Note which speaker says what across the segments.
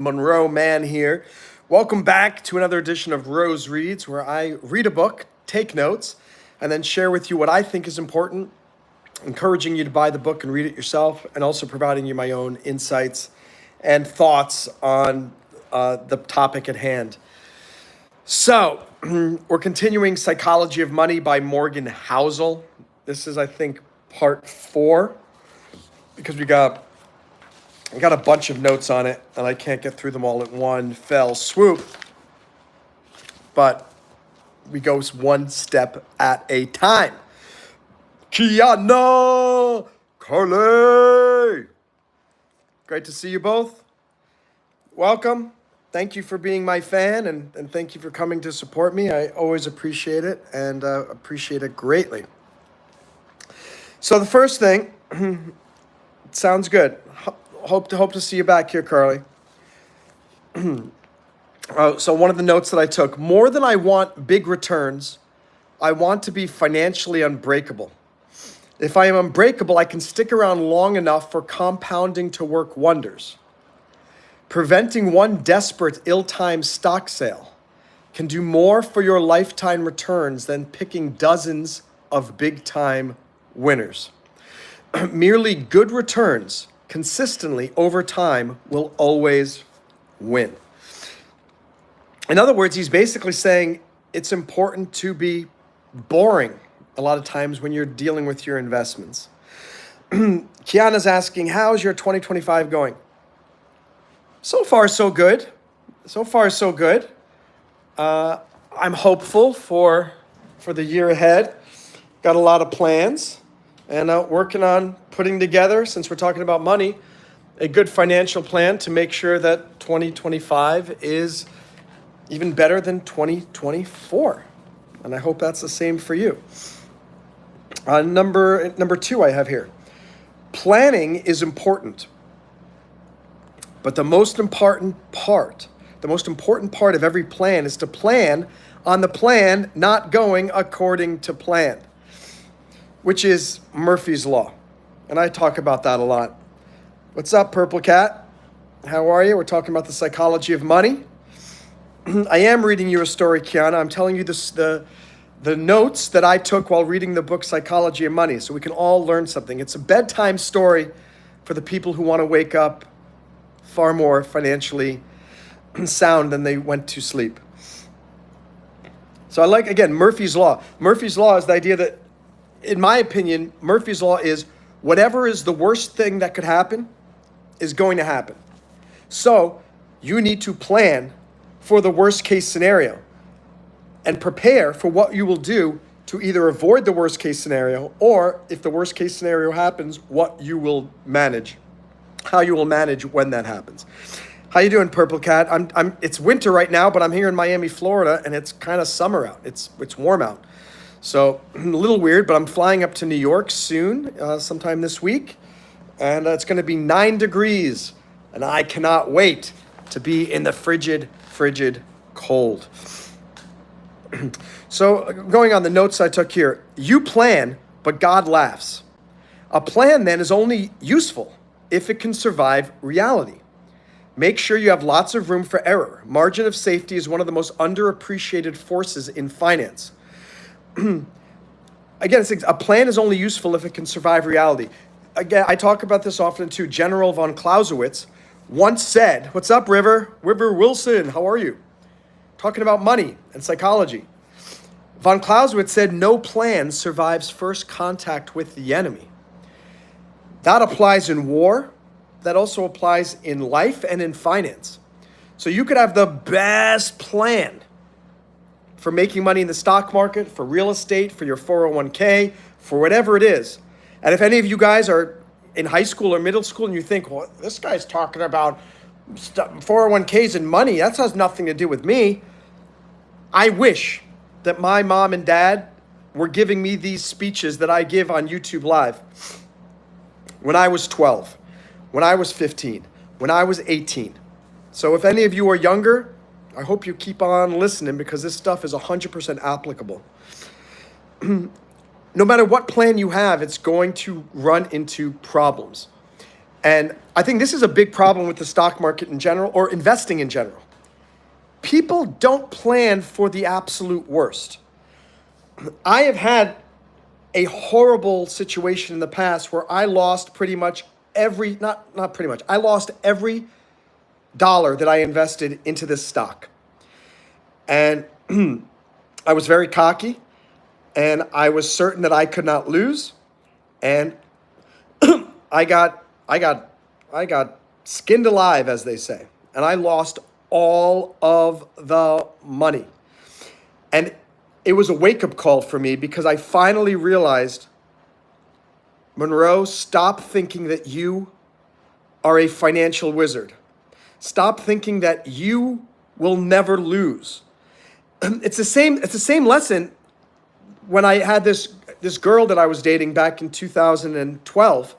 Speaker 1: Monroe Mann here. Welcome back to another edition of Rose Reads, where I read a book, take notes, and then share with you what I think is important, encouraging you to buy the book and read it yourself, and also providing you my own insights and thoughts on the topic at hand. So, we're continuing Psychology of Money by Morgan Housel. This is, I think, part 4, because we got a bunch of notes on it, and I can't get through them all at one fell swoop. But we go one step at a time. Kiana, Carly. Great to see you both. Welcome. Thank you for being my fan, and thank you for coming to support me. I always appreciate it, and appreciate it greatly. So the first thing, sounds good. Hope to see you back here, Carly. So one of the notes that I took, more than I want big returns, I want to be financially unbreakable. If I am unbreakable, I can stick around long enough for compounding to work wonders. Preventing one desperate, ill-timed stock sale can do more for your lifetime returns than picking dozens of big-time winners. Merely good returns consistently over time will always win. In other words, he's basically saying it's important to be boring a lot of times when you're dealing with your investments. Kiana's asking, how's your 2025 going? So far, so good. So far, so good. I'm hopeful for the year ahead. Got a lot of plans. And working on putting together, since we're talking about money, a good financial plan to make sure that 2025 is even better than 2024. And I hope that's the same for you. Number 2 I have here. Planning is important. But the most important part of every plan is to plan on the plan not going according to plan, which is Murphy's Law. And I talk about that a lot. What's up, Purple Cat? How are you? We're talking about the psychology of money. I am reading you a story, Kiana. I'm telling you the notes that I took while reading the book Psychology of Money, so we can all learn something. It's a bedtime story for the people who want to wake up far more financially sound than they went to sleep. So I like, again, Murphy's Law. Murphy's Law is the idea that, in my opinion, Murphy's Law is whatever is the worst thing that could happen is going to happen. So you need to plan for the worst case scenario and prepare for what you will do to either avoid the worst case scenario, or if the worst case scenario happens, what you will manage, how you will manage when that happens. How you doing, Purple Cat? It's winter right now, but I'm here in Miami, Florida, and it's kind of summer out. It's warm out. So a little weird, but I'm flying up to New York soon, sometime this week, and it's going to be 9 degrees, and I cannot wait to be in the frigid cold. So going on the notes I took here, you plan, but God laughs. A plan then is only useful if it can survive reality. Make sure you have lots of room for error. Margin of safety is one of the most underappreciated forces in finance. Again, a plan is only useful if it can survive reality. Again, I talk about this often too. General von Clausewitz once said, what's up, River Wilson, how are you? Talking about money and psychology. Von Clausewitz said, no plan survives first contact with the enemy. That applies in war. That also applies in life and in finance. So you could have the best plan for making money in the stock market, for real estate, for your 401k, for whatever it is. And if any of you guys are in high school or middle school and you think, well, this guy's talking about 401ks and money, that has nothing to do with me. I wish that my mom and dad were giving me these speeches that I give on YouTube Live when I was 12, when I was 15, when I was 18. So if any of you are younger, I hope you keep on listening, because this stuff is 100% applicable. No matter what plan you have, it's going to run into problems. And I think this is a big problem with the stock market in general, or investing in general. People don't plan for the absolute worst. I have had a horrible situation in the past where I lost pretty much every, not pretty much, I lost every dollar that I invested into this stock. And I was very cocky, and I was certain that I could not lose. And I got skinned alive, as they say, and I lost all of the money. And it was a wake-up call for me because I finally realized, Monroe, stop thinking that you are a financial wizard. Stop thinking that you will never lose. It's the same lesson when I had this girl that I was dating back in 2012,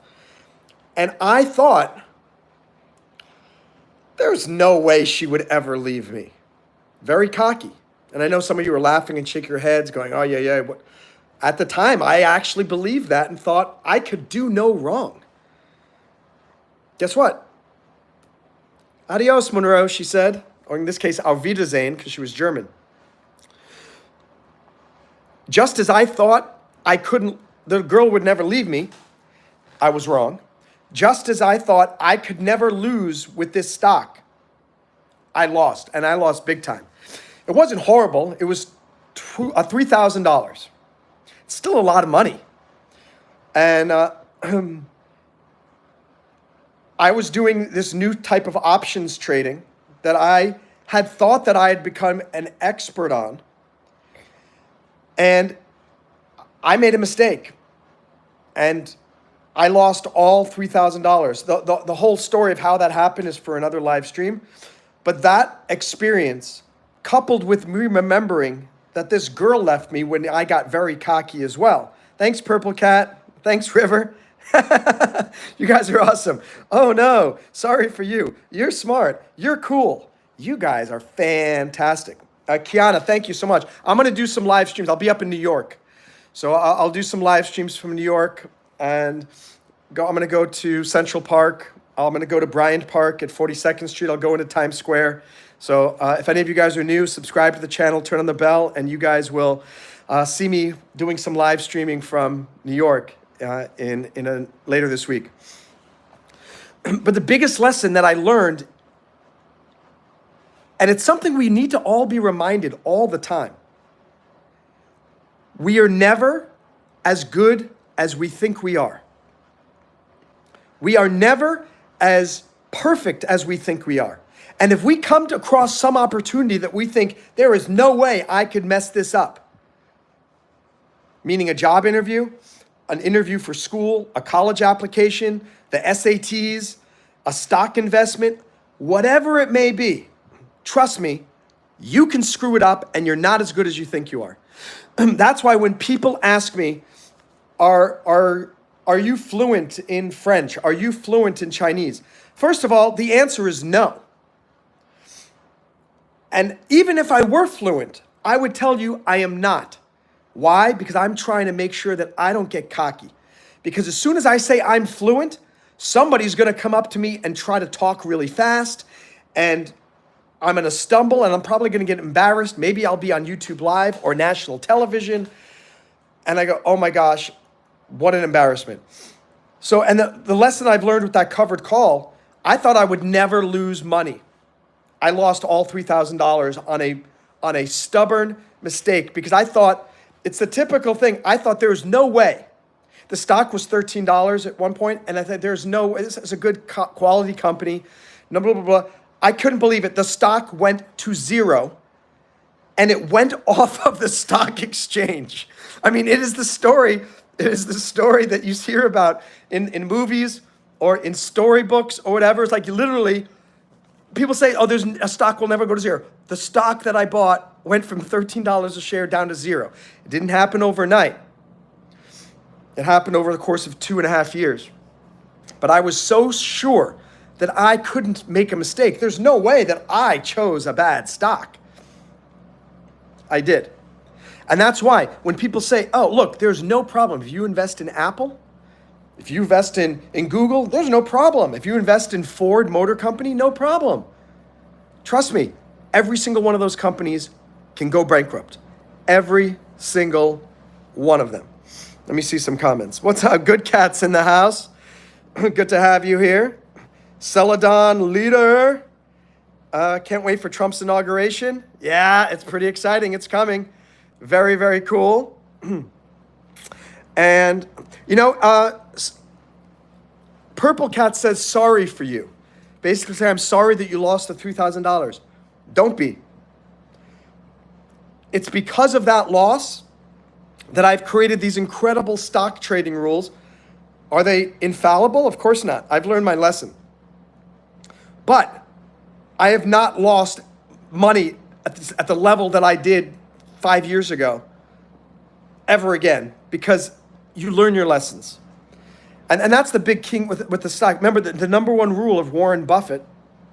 Speaker 1: and I thought, there's no way she would ever leave me. Very cocky. And I know some of you are laughing and shake your heads going, oh, yeah. What? At the time, I actually believed that and thought I could do no wrong. Guess what? Adios, Monroe, she said. Or in this case, Auf Wiedersehen, because she was German. Just as I thought the girl would never leave me, I was wrong. Just as I thought I could never lose with this stock, I lost, and I lost big time. It wasn't horrible. It was $3,000. It's still a lot of money. And I was doing this new type of options trading that I had thought that I had become an expert on. And I made a mistake. And I lost all $3,000. The whole story of how that happened is for another live stream. But that experience, coupled with me remembering that this girl left me when I got very cocky as well. Thanks, Purple Cat. Thanks, River. You guys are awesome. Oh, no. Sorry for you. You're smart. You're cool. You guys are fantastic. Kiana, thank you so much. I'm going to do some live streams. I'll be up in New York. So I'll do some live streams from New York. And I'm going to go to Central Park. I'm going to go to Bryant Park at 42nd Street. I'll go into Times Square. So if any of you guys are new, subscribe to the channel, turn on the bell, and you guys will see me doing some live streaming from New York later this week. But the biggest lesson that I learned, and it's something we need to all be reminded all the time, we are never as good as we think we are. We are never as perfect as we think we are. And if we come across some opportunity that we think there is no way I could mess this up, meaning a job interview, an interview for school, a college application, the SATs, a stock investment, whatever it may be, trust me, you can screw it up and you're not as good as you think you are. That's why when people ask me, are you fluent in French? Are you fluent in Chinese? First of all, the answer is no. And even if I were fluent, I would tell you I am not. Why? Because I'm trying to make sure that I don't get cocky. Because as soon as I say I'm fluent, somebody's going to come up to me and try to talk really fast, and I'm going to stumble, and I'm probably going to get embarrassed. Maybe I'll be on YouTube Live or national television, and I go, oh my gosh, what an embarrassment. So, and the lesson I've learned with that covered call, I thought I would never lose money. I lost all $3,000 on a stubborn mistake because I thought, it's the typical thing. I thought there was no way. The stock was $13 at one point, and I thought there's no way. This is a good quality company. Blah, blah, blah, blah. I couldn't believe it. The stock went to zero, and it went off of the stock exchange. I mean, it is the story. It is the story that you hear about in movies or in storybooks or whatever. It's like you literally, people say, oh, there's a stock will never go to zero. The stock that I bought went from $13 a share down to zero. It didn't happen overnight. It happened over the course of 2.5 years. But I was so sure that I couldn't make a mistake. There's no way that I chose a bad stock. I did. And that's why when people say, oh, look, there's no problem. If you invest in Apple, If you invest in Google, there's no problem. If you invest in Ford Motor Company, no problem. Trust me, every single one of those companies can go bankrupt. Every single one of them. Let me see some comments. What's up? Good Cats in the house. Good to have you here. Celadon leader. Can't wait for Trump's inauguration. Yeah, it's pretty exciting. It's coming. Very, very cool. And, Purple Cat says sorry for you. Basically say, I'm sorry that you lost the $3,000. Don't be. It's because of that loss that I've created these incredible stock trading rules. Are they infallible? Of course not. I've learned my lesson. But I have not lost money at the level that I did 5 years ago ever again, because you learn your lessons. And that's the big king with the stock. Remember, the number one rule of Warren Buffett,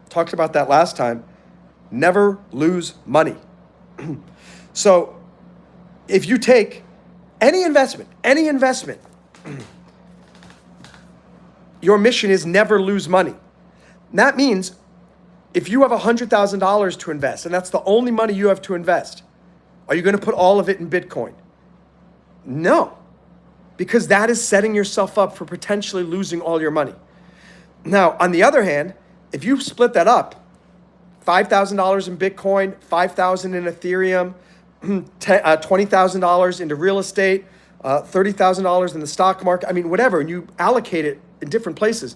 Speaker 1: talked about that last time, never lose money. So if you take any investment, your mission is never lose money. And that means if you have $100,000 to invest, and that's the only money you have to invest, are you going to put all of it in Bitcoin? No, because that is setting yourself up for potentially losing all your money. Now, on the other hand, if you split that up, $5,000 in Bitcoin, $5,000 in Ethereum, $20,000 into real estate, $30,000 in the stock market, whatever, and you allocate it in different places,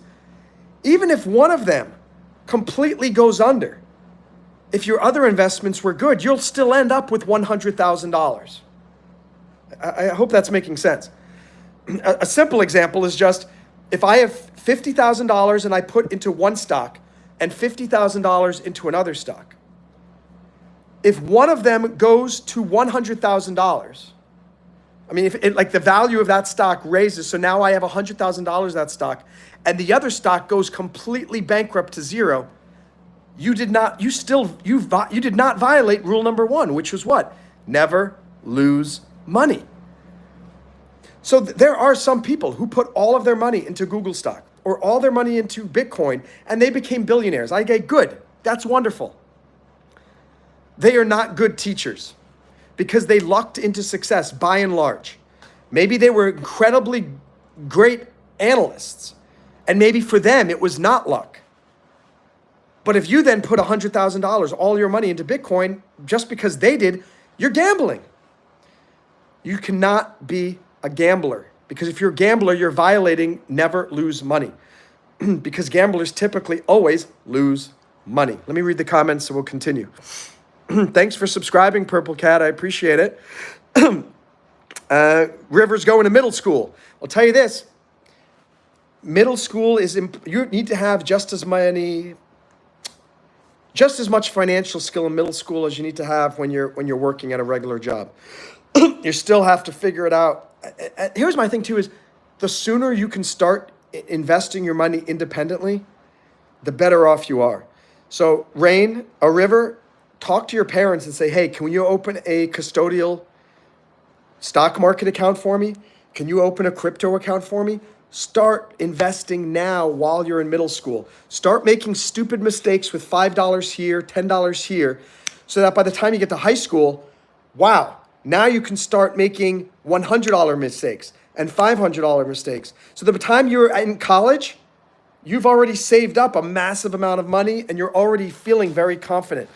Speaker 1: even if one of them completely goes under, if your other investments were good, you'll still end up with $100,000. I hope that's making sense. A simple example is just, if I have $50,000 and I put into one stock and $50,000 into another stock, if one of them goes to $100,000, if the value of that stock raises, so now I have $100,000 that stock, and the other stock goes completely bankrupt to zero, you did not violate rule number one, which was what? Never lose money. So there are some people who put all of their money into Google stock or all their money into Bitcoin, and they became billionaires. I get good. That's wonderful. They are not good teachers because they lucked into success by and large. Maybe they were incredibly great analysts, and maybe for them it was not luck. But if you then put $100,000, all your money into Bitcoin, just because they did, you're gambling. You cannot be a gambler, because if you're a gambler, you're violating never lose money, because gamblers typically always lose money. Let me read the comments and we'll continue. Thanks for subscribing, Purple Cat. I appreciate it. River's going to middle school. I'll tell you this. Middle school you need to have just as much financial skill in middle school as you need to have when you're working at a regular job. You still have to figure it out. Here's my thing too, is the sooner you can start investing your money independently, the better off you are. So River, talk to your parents and say, hey, can you open a custodial stock market account for me? Can you open a crypto account for me? Start investing now while you're in middle school. Start making stupid mistakes with $5 here, $10 here, so that by the time you get to high school, wow, now you can start making $100 mistakes and $500 mistakes. So by the time you're in college, you've already saved up a massive amount of money and you're already feeling very confident.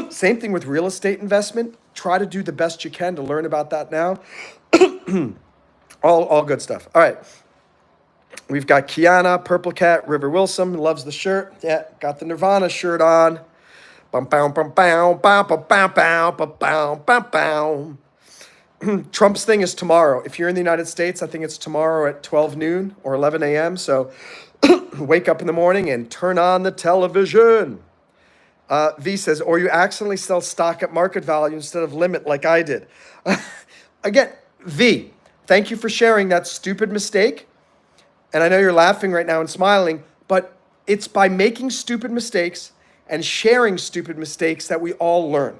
Speaker 1: Same thing with real estate investment. Try to do the best you can to learn about that now. all good stuff. All right. We've got Kiana, Purple Cat, River Wilson, loves the shirt. Yeah, got the Nirvana shirt on. Trump's thing is tomorrow. If you're in the United States, I think it's tomorrow at 12 noon or 11 a.m. So wake up in the morning and turn on the television. V says, or you accidentally sell stock at market value instead of limit like I did. Again, V, thank you for sharing that stupid mistake. And I know you're laughing right now and smiling, but it's by making stupid mistakes and sharing stupid mistakes that we all learn.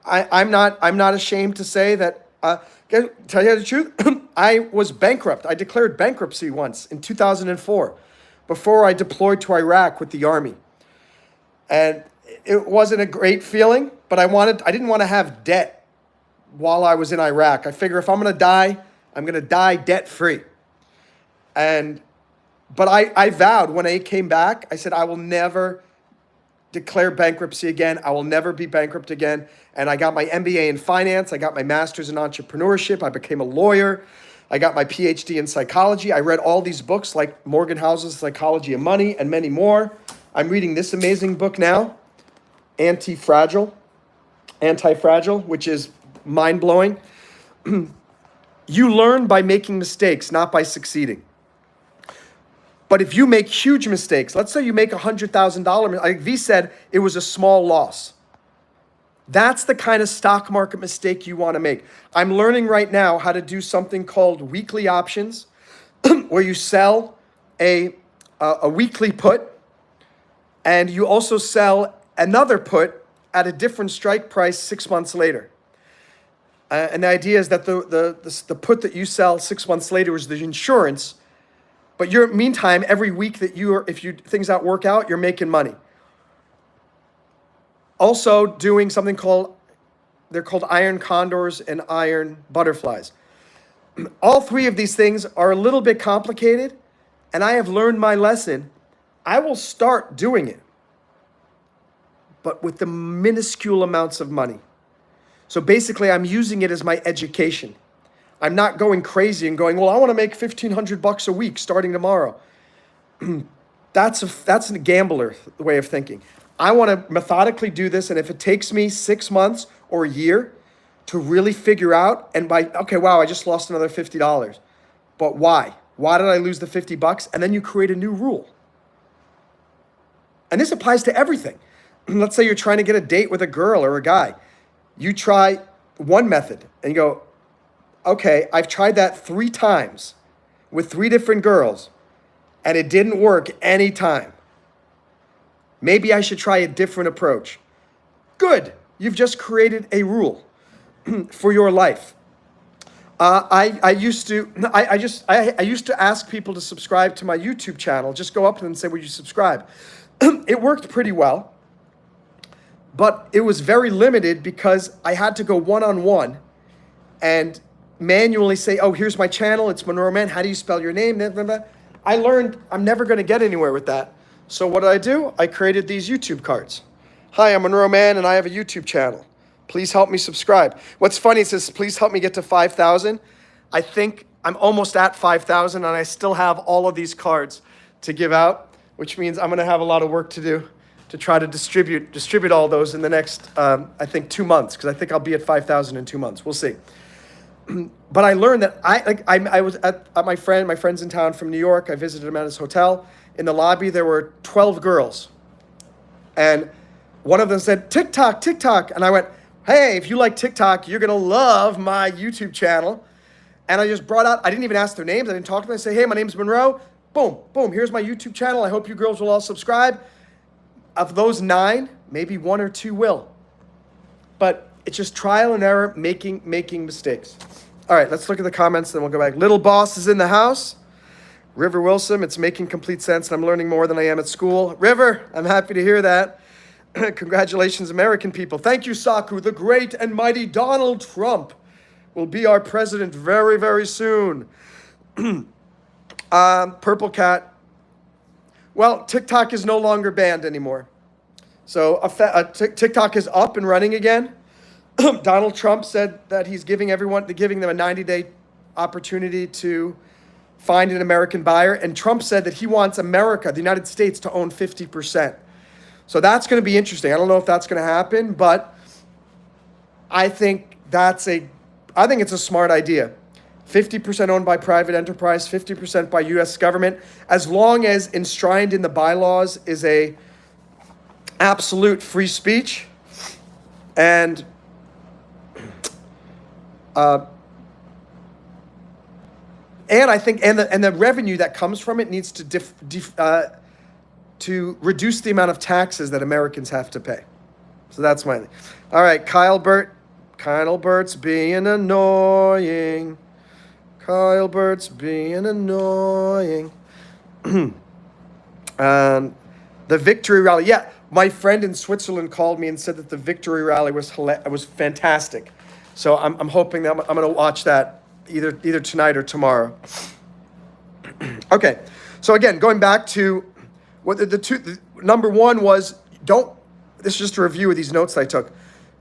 Speaker 1: I'm not ashamed to say that Tell you the truth, I was bankrupt. I declared bankruptcy once in 2004 before I deployed to Iraq with the Army. And it wasn't a great feeling, but I didn't want to have debt while I was in Iraq. I figure if I'm going to die, I'm going to die debt free. But I vowed when I came back, I said, I will never declare bankruptcy again. I will never be bankrupt again. And I got my MBA in finance. I got my master's in entrepreneurship. I became a lawyer. I got my PhD in psychology. I read all these books like Morgan Housel's Psychology of Money and many more. I'm reading this amazing book now, Anti-Fragile, which is mind-blowing. You learn by making mistakes, not by succeeding. But if you make huge mistakes, let's say you make $100,000, like V said, it was a small loss. That's the kind of stock market mistake you want to make. I'm learning right now how to do something called weekly options, where you sell a weekly put, and you also sell another put at a different strike price 6 months later. And the idea is that the put that you sell 6 months later is the insurance. But meantime, every week that things that work out, you're making money. Also doing something they're called iron condors and iron butterflies. All three of these things are a little bit complicated, and I have learned my lesson. I will start doing it, but with the minuscule amounts of money. So basically, I'm using it as my education. I'm not going crazy and going, well, I want to make $1,500 a week starting tomorrow. That's a gambler way of thinking. I want to methodically do this, and if it takes me 6 months or a year to really figure out, wow, I just lost another $50. But why? Why did I lose the $50? And then you create a new rule. And this applies to everything. Let's say you're trying to get a date with a girl or a guy. You try one method and you go, okay, I've tried that 3 times with 3 different girls and it didn't work any time. Maybe I should try a different approach. Good, you've just created a rule for your life. I used to ask people to subscribe to my YouTube channel. Just go up to them and say, would you subscribe? It worked pretty well, but it was very limited because I had to go one-on-one and manually say, oh, here's my channel. It's Monroe Mann. How do you spell your name? I learned I'm never going to get anywhere with that. So what did I do? I created these YouTube cards. Hi, I'm Monroe Mann, and I have a YouTube channel. Please help me subscribe. What's funny, it says, please help me get to 5,000. I think I'm almost at 5,000, and I still have all of these cards to give out, which means I'm going to have a lot of work to do to try to distribute all those in the next, I think, 2 months, because I think I'll be at 5,000 in 2 months. We'll see. But I learned that I was at my friend's in town from New York. I visited him at his hotel. In the lobby, there were 12 girls. And one of them said, TikTok, TikTok. And I went, hey, if you like TikTok, you're going to love my YouTube channel. And I just brought out, I didn't even ask their names. I didn't talk to them. I say, hey, my name's Monroe. Boom, boom, here's my YouTube channel. I hope you girls will all subscribe. Of those 9, maybe 1 or 2 will. But it's just trial and error, making mistakes. All right, let's look at the comments, then we'll go back. Little Boss is in the house. River Wilson, it's making complete sense, and I'm learning more than I am at school. River, I'm happy to hear that. Congratulations, American people. Thank you, Saku. The great and mighty Donald Trump will be our president very, very soon. Purple Cat. Well, TikTok is no longer banned anymore. So TikTok is up and running again. Donald Trump said that he's giving them a 90-day opportunity to find an American buyer. And Trump said that he wants America, the United States, to own 50%. So that's going to be interesting. I don't know if that's going to happen, but I think it's a smart idea. 50% owned by private enterprise, 50% by U.S. government, as long as enshrined in the bylaws is a absolute free speech, and I think the revenue that comes from it needs to reduce the amount of taxes that Americans have to pay. So that's my thing. All right, Kyle Burt, Kylebert's being annoying. Kylebert's being annoying. And the victory rally. Yeah, my friend in Switzerland called me and said that the victory rally was fantastic. So I'm hoping that I'm going to watch that either tonight or tomorrow. Okay, so again, going back to what number one was, this is just a review of these notes that I took.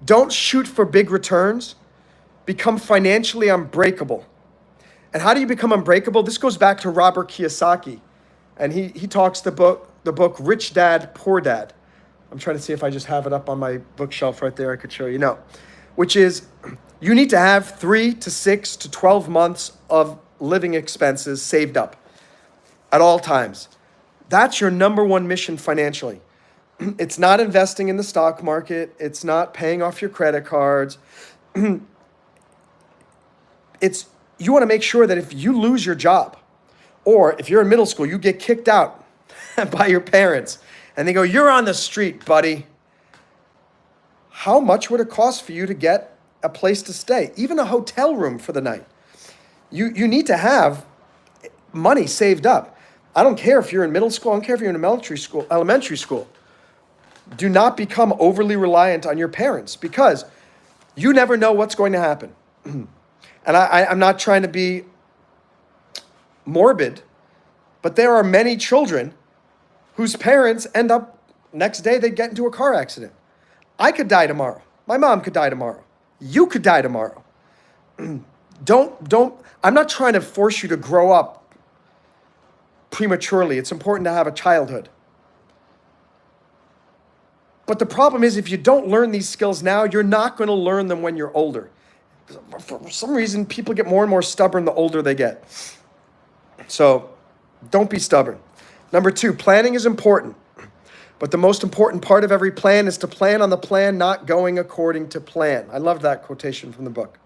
Speaker 1: Don't shoot for big returns. Become financially unbreakable. And how do you become unbreakable? This goes back to Robert Kiyosaki. And he talks the book Rich Dad, Poor Dad. I'm trying to see if I just have it up on my bookshelf right there. I could show you. No, which is you need to have 3 to 6 to 12 months of living expenses saved up at all times. That's your number one mission financially. It's not investing in the stock market. It's not paying off your credit cards. You want to make sure that if you lose your job, or if you're in middle school, you get kicked out by your parents, and they go, "You're on the street, buddy." How much would it cost for you to get a place to stay, even a hotel room for the night? You need to have money saved up. I don't care if you're in middle school. I don't care if you're in elementary school. Do not become overly reliant on your parents, because you never know what's going to happen. And I'm not trying to be morbid, but there are many children whose parents end up, next day they get into a car accident. I could die tomorrow. My mom could die tomorrow. You could die tomorrow. I'm not trying to force you to grow up prematurely. It's important to have a childhood. But the problem is, if you don't learn these skills now, you're not going to learn them when you're older. For some reason, people get more and more stubborn the older they get. So don't be stubborn. Number 2, planning is important. But the most important part of every plan is to plan on the plan not going according to plan. I love that quotation from the book,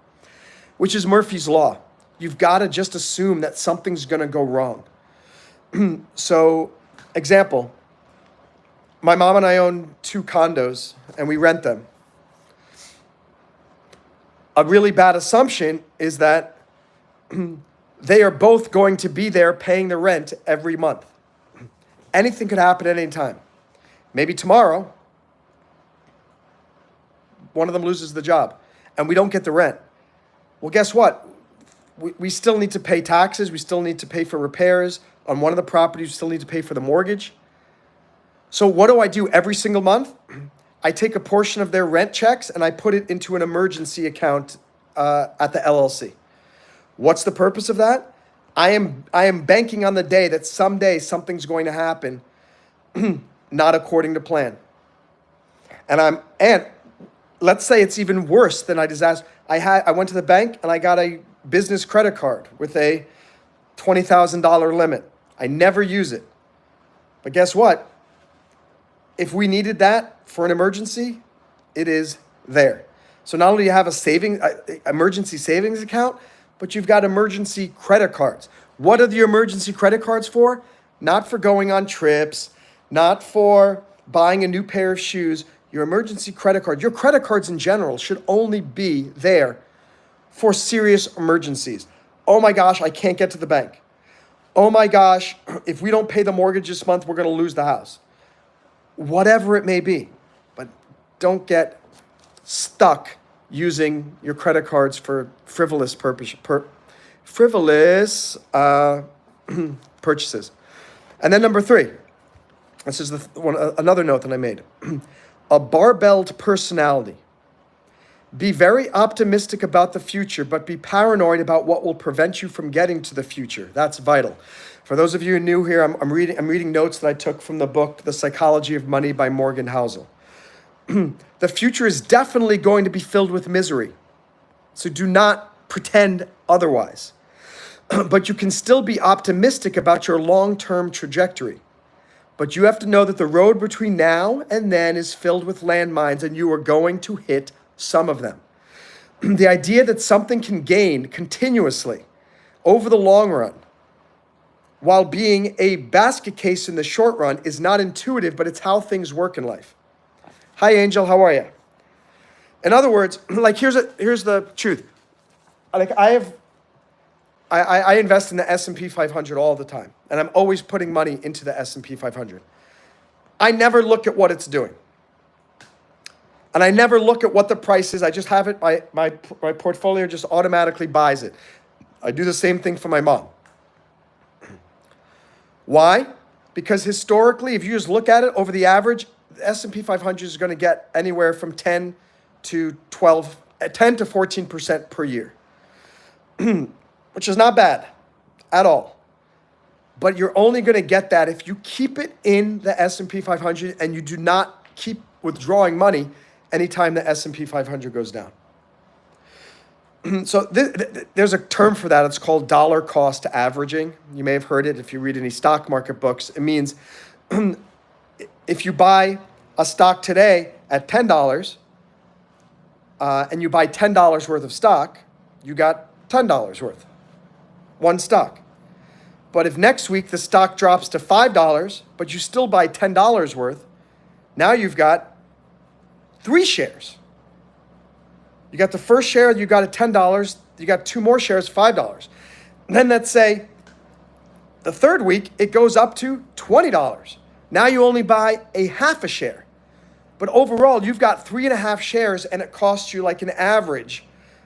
Speaker 1: which is Murphy's Law. You've got to just assume that something's going to go wrong. So, example, my mom and I own 2 condos and we rent them. A really bad assumption is that they are both going to be there paying the rent every month. Anything could happen at any time. Maybe tomorrow, one of them loses the job and we don't get the rent. Well, guess what? We still need to pay taxes. We still need to pay for repairs on one of the properties. We still need to pay for the mortgage. So what do I do every single month? I take a portion of their rent checks and I put it into an emergency account at the LLC. What's the purpose of that? I am banking on the day that someday something's going to happen, not according to plan. And let's say it's even worse than I disaster. I went to the bank and I got a business credit card with a $20,000 limit. I never use it. But guess what? If we needed that for an emergency, it is there. So not only do you have a emergency savings account, but you've got emergency credit cards. What are the emergency credit cards for? Not for going on trips, not for buying a new pair of shoes. Your emergency credit card, your credit cards in general should only be there for serious emergencies. Oh my gosh, I can't get to the bank. Oh my gosh, if we don't pay the mortgage this month, we're going to lose the house. Whatever it may be. But don't get stuck using your credit cards for frivolous purchases. And then number 3, this is another note that I made. A barbelled personality. Be very optimistic about the future, but be paranoid about what will prevent you from getting to the future. That's vital. For those of you who are new here, I'm reading notes that I took from the book, The Psychology of Money by Morgan Housel. The future is definitely going to be filled with misery. So do not pretend otherwise. But you can still be optimistic about your long-term trajectory. But you have to know that the road between now and then is filled with landmines, and you are going to hit some of them. The idea that something can gain continuously over the long run while being a basket case in the short run is not intuitive, but it's how things work in life. Hi, Angel. How are you? In other words, like here's the truth. Like I invest in the S&P 500 all the time, and I'm always putting money into the S&P 500. I never look at what it's doing. And I never look at what the price is. I just have it, my portfolio just automatically buys it. I do the same thing for my mom. Why? Because historically, if you just look at it over the average, the S&P 500 is going to get anywhere from 10 to 14% per year, which is not bad at all. But you're only going to get that if you keep it in the S&P 500 and you do not keep withdrawing money anytime the S&P 500 goes down. So there's a term for that. It's called dollar cost averaging. You may have heard it if you read any stock market books. It means if you buy a stock today at $10 and you buy $10 worth of stock, you got $10 worth, one stock. But if next week the stock drops to $5, but you still buy $10 worth, now you've got 3 shares. You got the first share, you got it $10, you got 2 more shares, $5. And then let's say the third week, it goes up to $20. Now you only buy a half a share. But overall, you've got 3.5 shares and it costs you like an average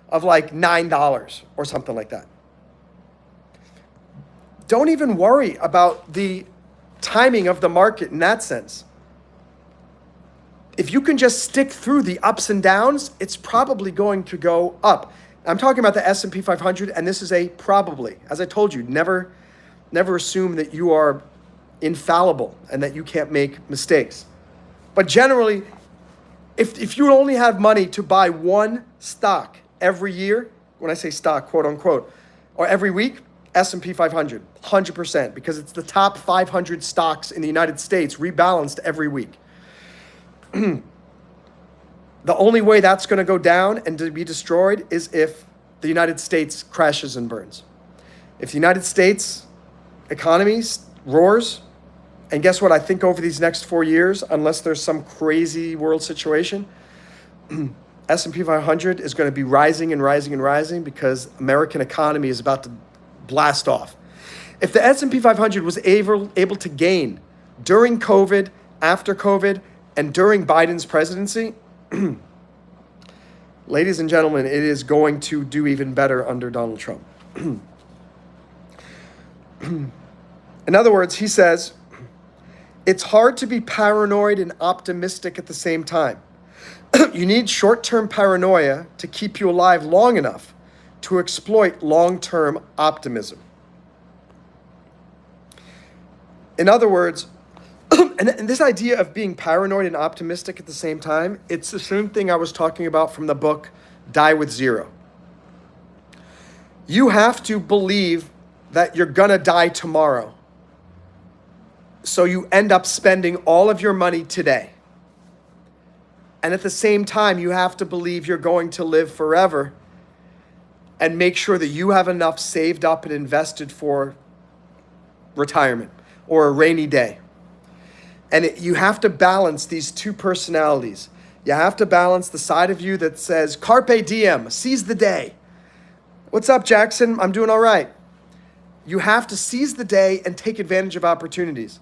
Speaker 1: of like $9 or something like that. Don't even worry about the timing of the market in that sense. If you can just stick through the ups and downs, it's probably going to go up. I'm talking about the S&P 500, and this is a probably. As I told you, never assume that you are infallible and that you can't make mistakes. But generally, if you only have money to buy one stock every year, when I say stock, quote unquote, or every week, S&P 500, 100%, because it's the top 500 stocks in the United States rebalanced every week. The only way that's going to go down and to be destroyed is if the United States crashes and burns. If the United States economy roars, and guess what? I think over these next 4 years, unless there's some crazy world situation, S&P 500 is going to be rising and rising and rising because American economy is about to blast off. If the S&P 500 was able to gain during COVID, after COVID, and during Biden's presidency, ladies and gentlemen, it is going to do even better under Donald Trump. In other words, he says, it's hard to be paranoid and optimistic at the same time. You need short-term paranoia to keep you alive long enough to exploit long-term optimism. In other words, and this idea of being paranoid and optimistic at the same time, it's the same thing I was talking about from the book Die with Zero. You have to believe that you're gonna die tomorrow. So you end up spending all of your money today. And at the same time, you have to believe you're going to live forever and make sure that you have enough saved up and invested for retirement or a rainy day. And you have to balance these two personalities. You have to balance the side of you that says, Carpe diem, seize the day. What's up, Jackson? I'm doing all right. You have to seize the day and take advantage of opportunities.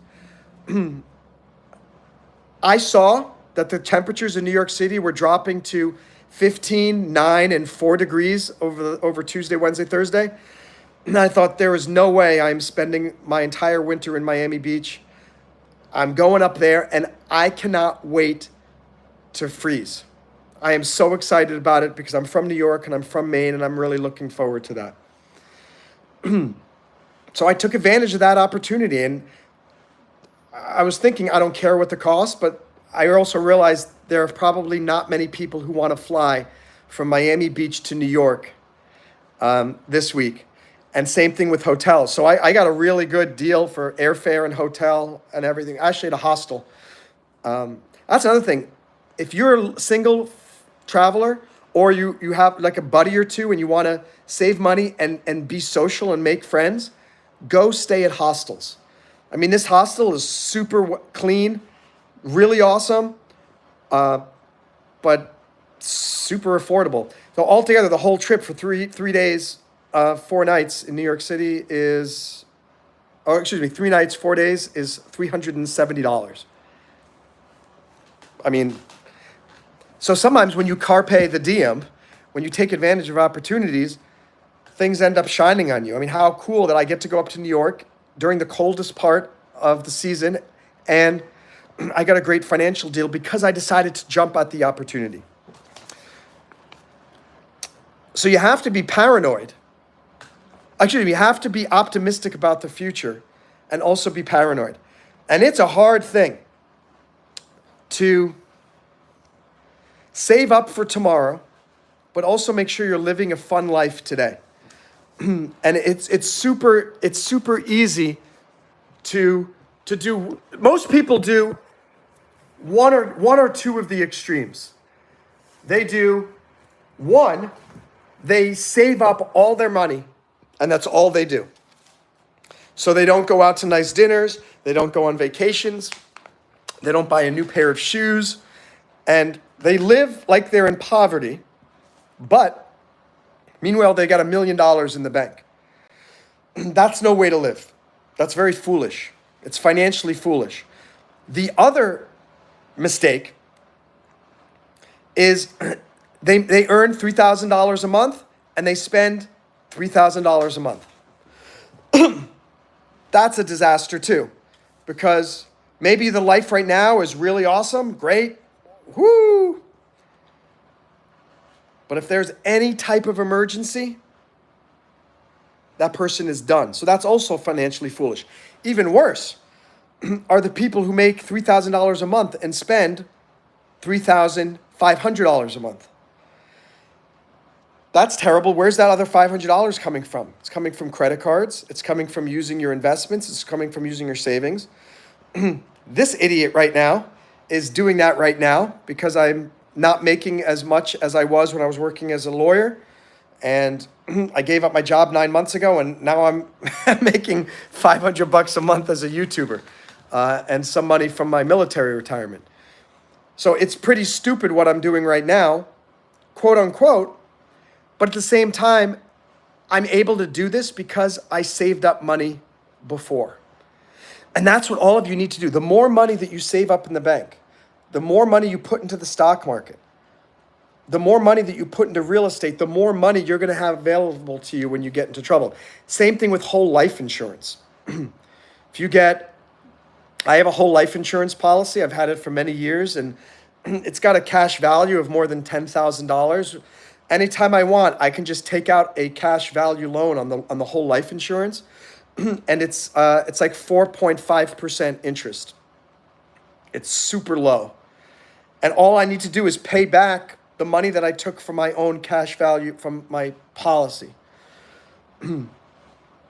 Speaker 1: I saw that the temperatures in New York City were dropping to 15, 9, and 4 degrees over Tuesday, Wednesday, Thursday. And I thought there is no way I'm spending my entire winter in Miami Beach. I'm going up there, and I cannot wait to freeze. I am so excited about it because I'm from New York and I'm from Maine, and I'm really looking forward to that. So I took advantage of that opportunity, and I was thinking, I don't care what the cost, but I also realized there are probably not many people who want to fly from Miami Beach to New York this week. And same thing with hotels. So I got a really good deal for airfare and hotel and everything. Actually, at a hostel. That's another thing. If you're a single traveler or you have like a buddy or two and you want to save money and be social and make friends, go stay at hostels. I mean, this hostel is super clean, really awesome. But super affordable. So altogether, the whole trip for three days, 4 nights in New York City is, 3 nights, 4 days is $370. I mean, so sometimes when you carpe the diem, when you take advantage of opportunities, things end up shining on you. I mean, how cool that I get to go up to New York during the coldest part of the season, and I got a great financial deal because I decided to jump at the opportunity. So you have to be paranoid. Actually, you have to be optimistic about the future and also be paranoid. And it's a hard thing to save up for tomorrow, but also make sure you're living a fun life today. And it's super easy to do. Most people do one or two of the extremes. They do one, they save up all their money, and that's all they do. So they don't go out to nice dinners, they don't go on vacations, they don't buy a new pair of shoes, and they live like they're in poverty, but meanwhile, they got $1 million in the bank. That's no way to live. That's very foolish. It's financially foolish. The other mistake is they earn $3,000 a month and they spend $3,000 a month. That's a disaster too, because maybe the life right now is really awesome, great, whoo. But if there's any type of emergency, that person is done. So that's also financially foolish. Even worse are the people who make $3,000 a month and spend $3,500 a month. That's terrible. Where's that other $500 coming from? It's coming from credit cards. It's coming from using your investments. It's coming from using your savings. This idiot right now is doing that right now because I'm not making as much as I was when I was working as a lawyer. And I gave up my job 9 months ago, and now I'm making $500 a month as a YouTuber, and some money from my military retirement. So it's pretty stupid what I'm doing right now, quote unquote, but at the same time, I'm able to do this because I saved up money before. And that's what all of you need to do. The more money that you save up in the bank, the more money you put into the stock market, the more money that you put into real estate, the more money you're going to have available to you when you get into trouble. Same thing with whole life insurance. I have a whole life insurance policy. I've had it for many years, and it's got a cash value of more than $10,000. Anytime I want, I can just take out a cash value loan on the whole life insurance, and it's like 4.5% interest. It's super low. And all I need to do is pay back the money that I took from my own cash value from my policy.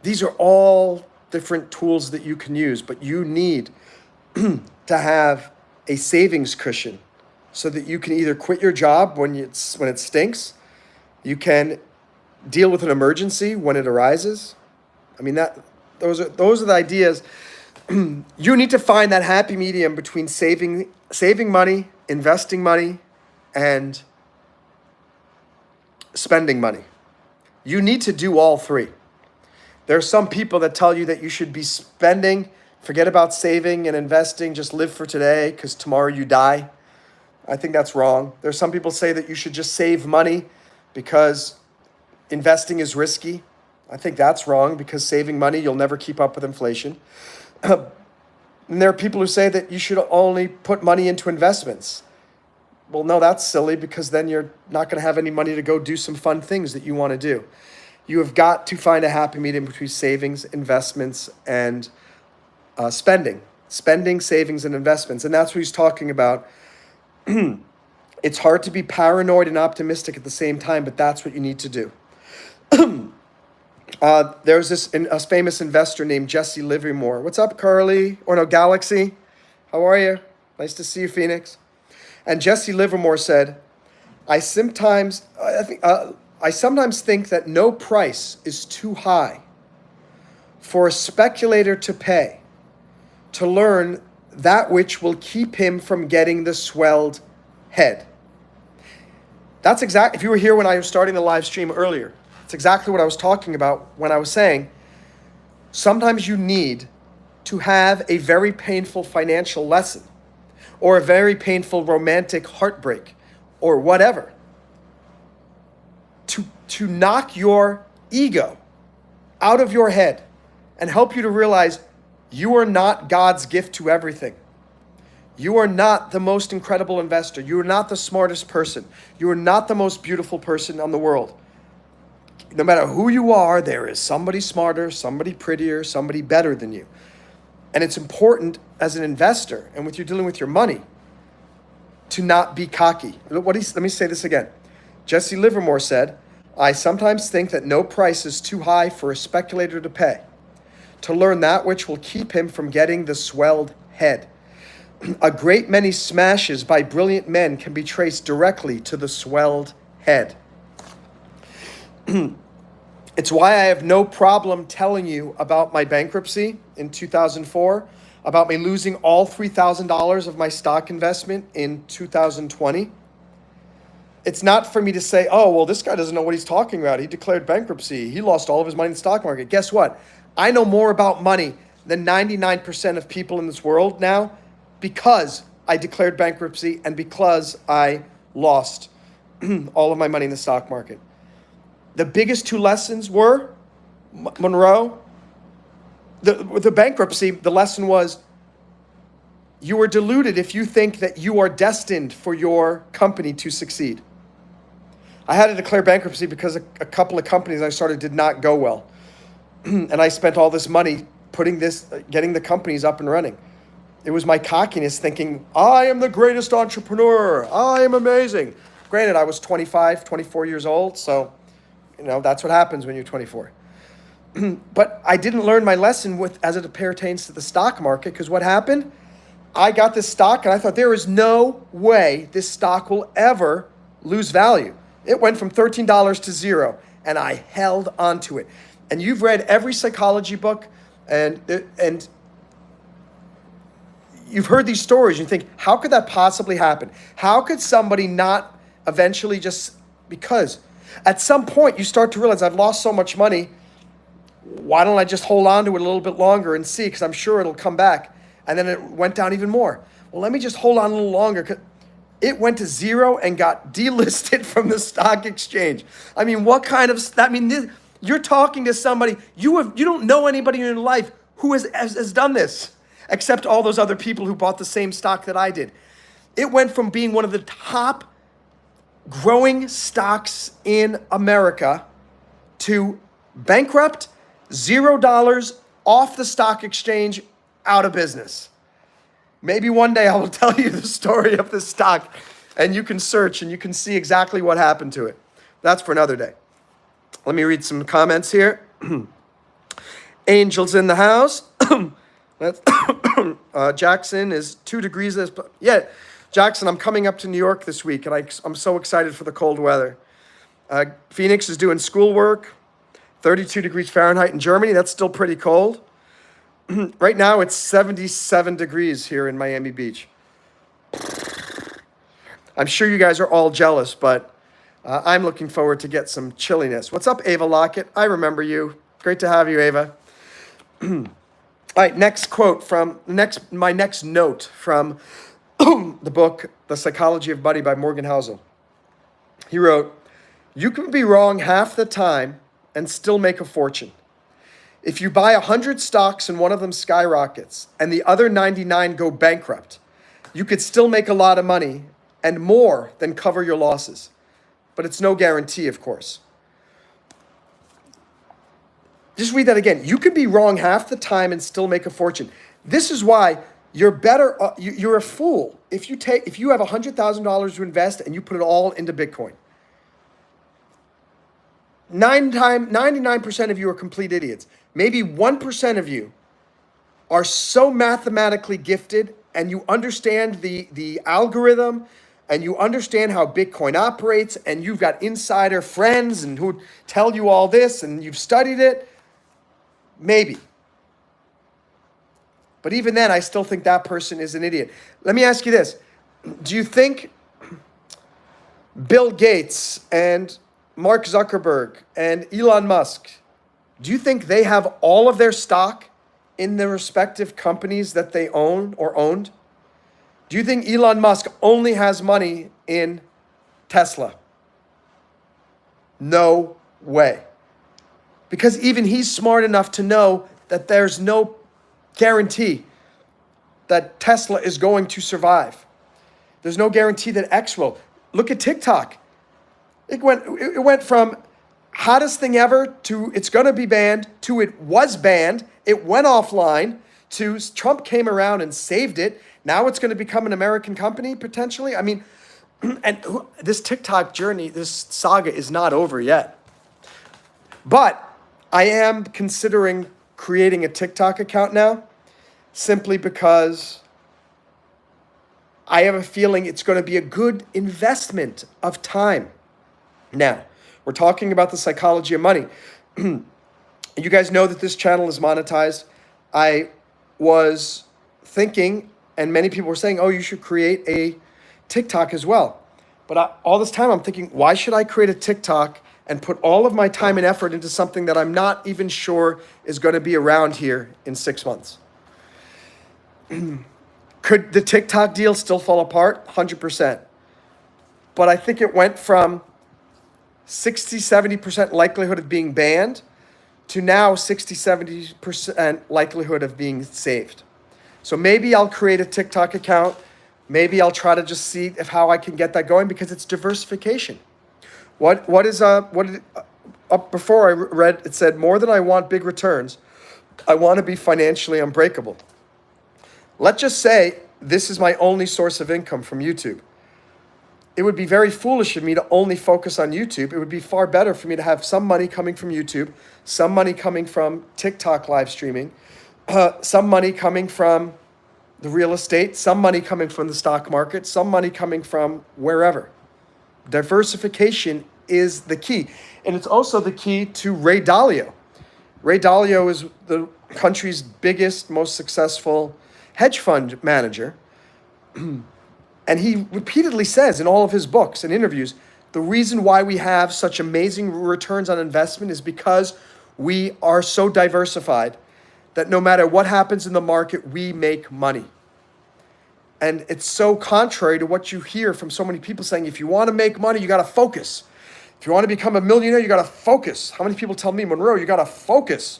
Speaker 1: These are all different tools that you can use, but you need to have a savings cushion so that you can either quit your job when it stinks, you can deal with an emergency when it arises. I mean, those are the ideas. You need to find that happy medium between saving money, investing money, and spending money. You need to do all three. There are some people that tell you that you should be spending, forget about saving and investing, just live for today because tomorrow you die. I think that's wrong. There are some people say that you should just save money because investing is risky. I think that's wrong because saving money, you'll never keep up with inflation. And there are people who say that you should only put money into investments. Well, no, that's silly because then you're not going to have any money to go do some fun things that you want to do. You have got to find a happy medium between savings, investments, and spending. Spending, savings, and investments. And that's what he's talking about. It's hard to be paranoid and optimistic at the same time, but that's what you need to do. There's a famous investor named Jesse Livermore. What's up, Carly? Or no, Galaxy. How are you? Nice to see you, Phoenix. And Jesse Livermore said, I sometimes think that no price is too high for a speculator to pay to learn that which will keep him from getting the swelled head. That's exactly, if you were here when I was starting the live stream earlier, it's exactly what I was talking about when I was saying, sometimes you need to have a very painful financial lesson or a very painful romantic heartbreak or whatever to knock your ego out of your head and help you to realize you are not God's gift to everything. You are not the most incredible investor. You are not the smartest person. You are not the most beautiful person on the world. No matter who you are, there is somebody smarter, somebody prettier, somebody better than you. And it's important as an investor and with you dealing with your money to not be cocky. Let me say this again. Jesse Livermore said, I sometimes think that no price is too high for a speculator to pay to learn that which will keep him from getting the swelled head. A great many smashes by brilliant men can be traced directly to the swelled head. It's why I have no problem telling you about my bankruptcy in 2004, about me losing all $3,000 of my stock investment in 2020. It's not for me to say, oh, well, this guy doesn't know what he's talking about. He declared bankruptcy. He lost all of his money in the stock market. Guess what? I know more about money than 99% of people in this world now because I declared bankruptcy and because I lost all of my money in the stock market. The biggest two lessons were, Monroe, the bankruptcy, the lesson was, you are deluded if you think that you are destined for your company to succeed. I had to declare bankruptcy because a couple of companies I started did not go well. And I spent all this money getting the companies up and running. It was my cockiness thinking, I am the greatest entrepreneur. I am amazing. Granted, I was 25, 24 years old. So, that's what happens when you're 24. But I didn't learn my lesson as it pertains to the stock market, because what happened? I got this stock and I thought there is no way this stock will ever lose value. It went from $13 to zero and I held onto it. And you've read every psychology book and you've heard these stories. You think, how could that possibly happen? How could somebody not eventually because at some point you start to realize I've lost so much money. Why don't I just hold on to it a little bit longer and see? Because I'm sure it'll come back. And then it went down even more. Well, let me just hold on a little longer. It went to zero and got delisted from the stock exchange. I mean, you're talking to somebody, you don't know anybody in your life who has done this, except all those other people who bought the same stock that I did. It went from being one of the top growing stocks in America to bankrupt, $0 off the stock exchange, out of business. Maybe one day I will tell you the story of this stock and you can search and you can see exactly what happened to it. That's for another day. Let me read some comments here. Angels in the house. Jackson is 2 degrees. Yeah, Jackson, I'm coming up to New York this week and I'm so excited for the cold weather. Phoenix is doing schoolwork. 32 degrees Fahrenheit in Germany. That's still pretty cold. Right now, it's 77 degrees here in Miami Beach. I'm sure you guys are all jealous, but I'm looking forward to get some chilliness. What's up, Ava Lockett? I remember you. Great to have you, Ava. All right, next quote my next note from the book, The Psychology of Money by Morgan Housel. He wrote, you can be wrong half the time and still make a fortune. If you buy 100 stocks and one of them skyrockets and the other 99 go bankrupt, you could still make a lot of money and more than cover your losses. But it's no guarantee, of course. Just read that again. You could be wrong half the time and still make a fortune. This is why you're better. You're a fool if you have $100,000 to invest and you put it all into Bitcoin. 99% of you are complete idiots. Maybe 1% of you are so mathematically gifted and you understand the algorithm and you understand how Bitcoin operates and you've got insider friends and who tell you all this and you've studied it. Maybe. But even then, I still think that person is an idiot. Let me ask you this. Do you think Bill Gates and Mark Zuckerberg and Elon Musk, do you think they have all of their stock in the respective companies that they own or owned? Do you think Elon Musk only has money in Tesla? No way. Because even he's smart enough to know that there's no guarantee that Tesla is going to survive. There's no guarantee that X will. Look at TikTok. It went from hottest thing ever to it's going to be banned to it was banned. It went offline to Trump came around and saved it. Now it's going to become an American company potentially. I mean, and this TikTok journey, this saga is not over yet. But I am considering creating a TikTok account now simply because I have a feeling it's going to be a good investment of time. Now, we're talking about the psychology of money. You guys know that this channel is monetized. I was thinking, and many people were saying, oh, you should create a TikTok as well. But all this time I'm thinking, why should I create a TikTok and put all of my time and effort into something that I'm not even sure is going to be around here in 6 months? Could the TikTok deal still fall apart? 100%. But I think it went from 60, 70% likelihood of being banned to now 60, 70% likelihood of being saved. So maybe I'll create a TikTok account. Maybe I'll try to just see how I can get that going because it's diversification. Before I read, it said, more than I want big returns, I want to be financially unbreakable. Let's just say this is my only source of income from YouTube. It would be very foolish of me to only focus on YouTube. It would be far better for me to have some money coming from YouTube, some money coming from TikTok live streaming, some money coming from the real estate, some money coming from the stock market, some money coming from wherever. Diversification is the key. And it's also the key to Ray Dalio. Ray Dalio is the country's biggest, most successful hedge fund manager. And he repeatedly says in all of his books and interviews, the reason why we have such amazing returns on investment is because we are so diversified that no matter what happens in the market, we make money. And it's so contrary to what you hear from so many people saying, if you want to make money, you got to focus. If you want to become a millionaire, you got to focus. How many people tell me, Monroe, you got to focus?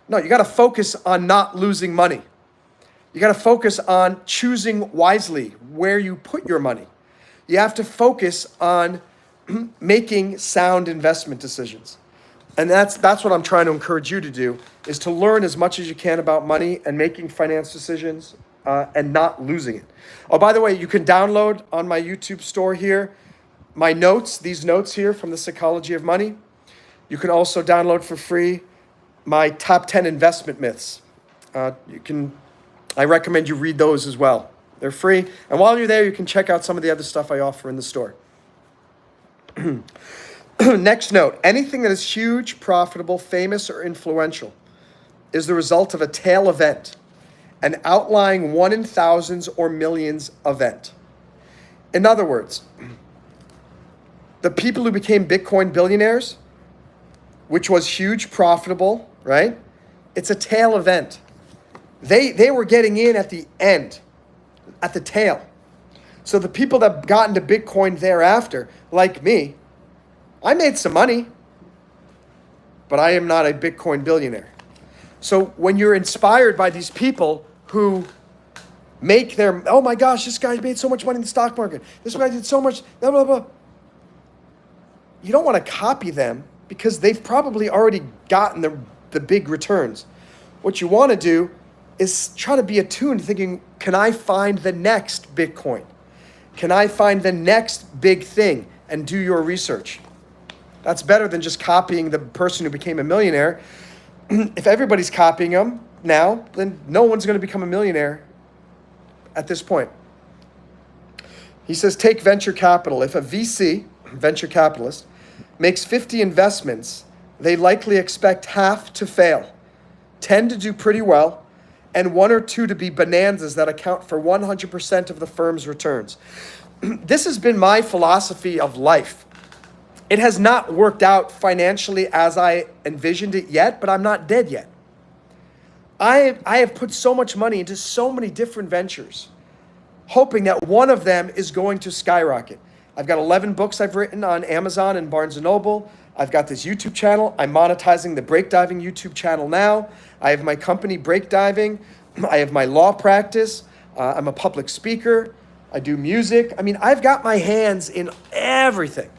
Speaker 1: No, you got to focus on not losing money. You got to focus on choosing wisely where you put your money. You have to focus on making sound investment decisions. And that's what I'm trying to encourage you to do, is to learn as much as you can about money and making finance decisions and not losing it. Oh, by the way, you can download on my YouTube store here my notes, these notes here from the Psychology of Money. You can also download for free my top 10 investment myths. I recommend you read those as well. They're free. And while you're there, you can check out some of the other stuff I offer in the store. Next note, anything that is huge, profitable, famous, or influential is the result of a tail event, an outlying 1 in thousands or millions event. In other words, the people who became Bitcoin billionaires, which was huge, profitable, right? It's a tail event. They were getting in at the end, at the tail. So the people that got into Bitcoin thereafter, like me, I made some money, but I am not a Bitcoin billionaire. So when you're inspired by these people who make their, oh my gosh, this guy made so much money in the stock market. This guy did so much, blah, blah, blah. You don't want to copy them because they've probably already gotten the big returns. What you want to do is try to be attuned, thinking, can I find the next Bitcoin? Can I find the next big thing? And do your research. That's better than just copying the person who became a millionaire. If everybody's copying them now, then no one's going to become a millionaire at this point. He says, take venture capital. If a VC, venture capitalist, makes 50 investments, they likely expect half to fail, 10 to do pretty well, and 1 or 2 to be bonanzas that account for 100% of the firm's returns. This has been my philosophy of life. It has not worked out financially as I envisioned it yet, but I'm not dead yet. I have put so much money into so many different ventures, hoping that one of them is going to skyrocket. I've got 11 books I've written on Amazon and Barnes & Noble. I've got this YouTube channel. I'm monetizing the breakdiving YouTube channel now. I have my company breakdiving. I have my law practice. I'm a public speaker. I do music. I mean, I've got my hands in everything.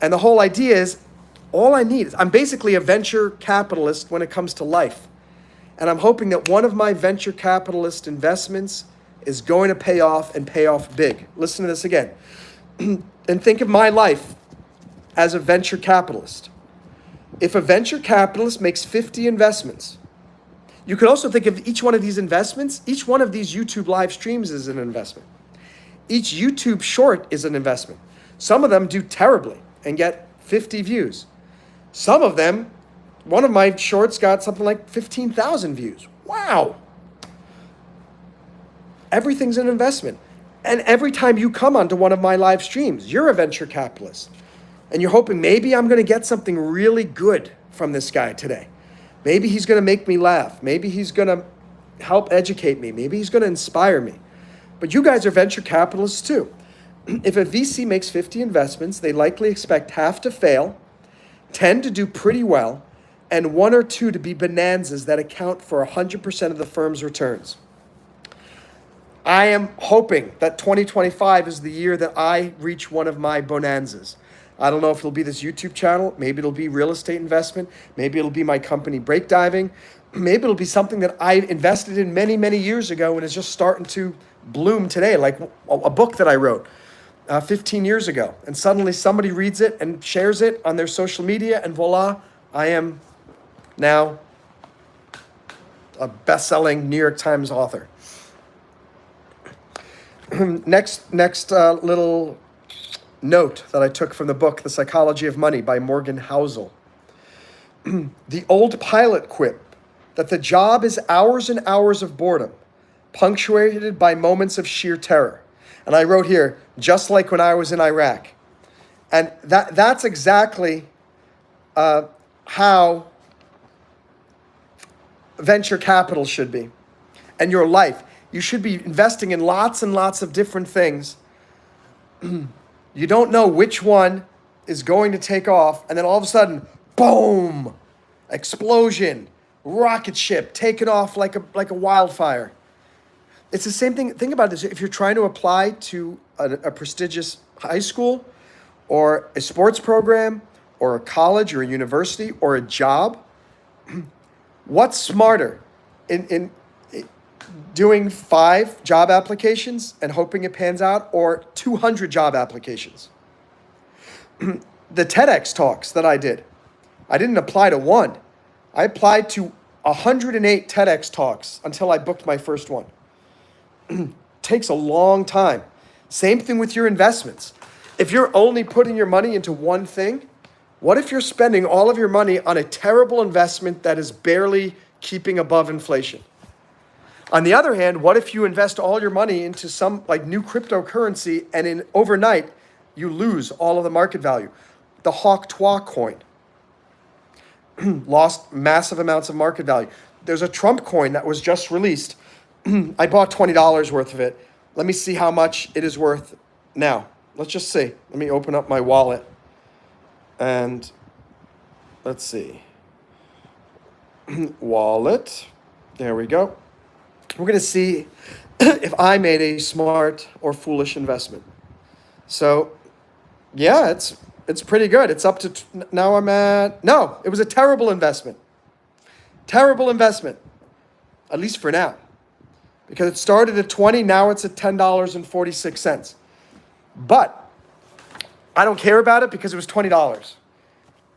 Speaker 1: And the whole idea is, all I need is, I'm basically a venture capitalist when it comes to life. And I'm hoping that one of my venture capitalist investments is going to pay off and pay off big. Listen to this again. And think of my life as a venture capitalist. If a venture capitalist makes 50 investments, you could also think of each one of these investments, each one of these YouTube live streams is an investment. Each YouTube short is an investment. Some of them do terribly and get 50 views. Some of them, one of my shorts got something like 15,000 views. Wow. Everything's an investment. And every time you come onto one of my live streams, you're a venture capitalist. And you're hoping maybe I'm going to get something really good from this guy today. Maybe he's going to make me laugh. Maybe he's going to help educate me. Maybe he's going to inspire me. But you guys are venture capitalists too. If a VC makes 50 investments, they likely expect half to fail, 10 to do pretty well, and 1 or 2 to be bonanzas that account for 100% of the firm's returns. I am hoping that 2025 is the year that I reach one of my bonanzas. I don't know if it'll be this YouTube channel. Maybe it'll be real estate investment. Maybe it'll be my company breakdiving. Maybe it'll be something that I invested in many, many years ago and is just starting to bloom today, like a book that I wrote 15 years ago. And suddenly somebody reads it and shares it on their social media, and voila, I am now a best-selling New York Times author. Next little note that I took from the book, The Psychology of Money by Morgan Housel. The old pilot quip that the job is hours and hours of boredom, punctuated by moments of sheer terror. And I wrote here, just like when I was in Iraq. And that's exactly how venture capital should be. And your life. You should be investing in lots and lots of different things. You don't know which one is going to take off, and then all of a sudden, boom, explosion, rocket ship taking off like a wildfire. It's the same thing. Think about this. If you're trying to apply to a prestigious high school or a sports program or a college or a university or a job, what's smarter in doing 5 job applications and hoping it pans out, or 200 job applications? The TEDx talks that I did, I didn't apply to one. I applied to 108 TEDx talks until I booked my first one. Takes a long time. Same thing with your investments. If you're only putting your money into one thing, what if you're spending all of your money on a terrible investment that is barely keeping above inflation? On the other hand, what if you invest all your money into some like new cryptocurrency and in overnight you lose all of the market value? The Hawk Twa coin lost massive amounts of market value. There's a Trump coin that was just released. I bought $20 worth of it. Let me see how much it is worth now. Let's just see. Let me open up my wallet and let's see. Wallet. There we go. We're going to see if I made a smart or foolish investment. So, yeah, it's pretty good. It's up to, now I'm at, no, it was a terrible investment. Terrible investment, at least for now. Because it started at 20, now it's at $10.46. But I don't care about it because it was $20.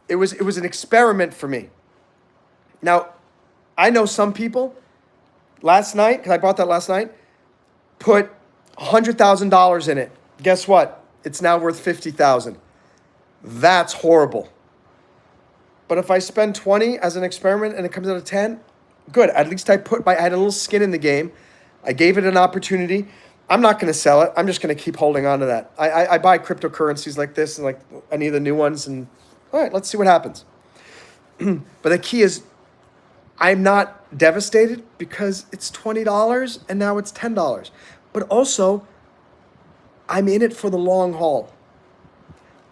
Speaker 1: It was an experiment for me. Now, I know some people last night, because I bought that last night, put $100,000 in it. Guess what? It's now worth $50,000. That's horrible. But if I spend 20 as an experiment and it comes out of 10, good. At least I had a little skin in the game. I gave it an opportunity. I'm not going to sell it. I'm just going to keep holding on to that. I buy cryptocurrencies like this and like any of the new ones. And all right, let's see what happens. But the key is I'm not devastated because it's $20 and now it's $10. But also, I'm in it for the long haul.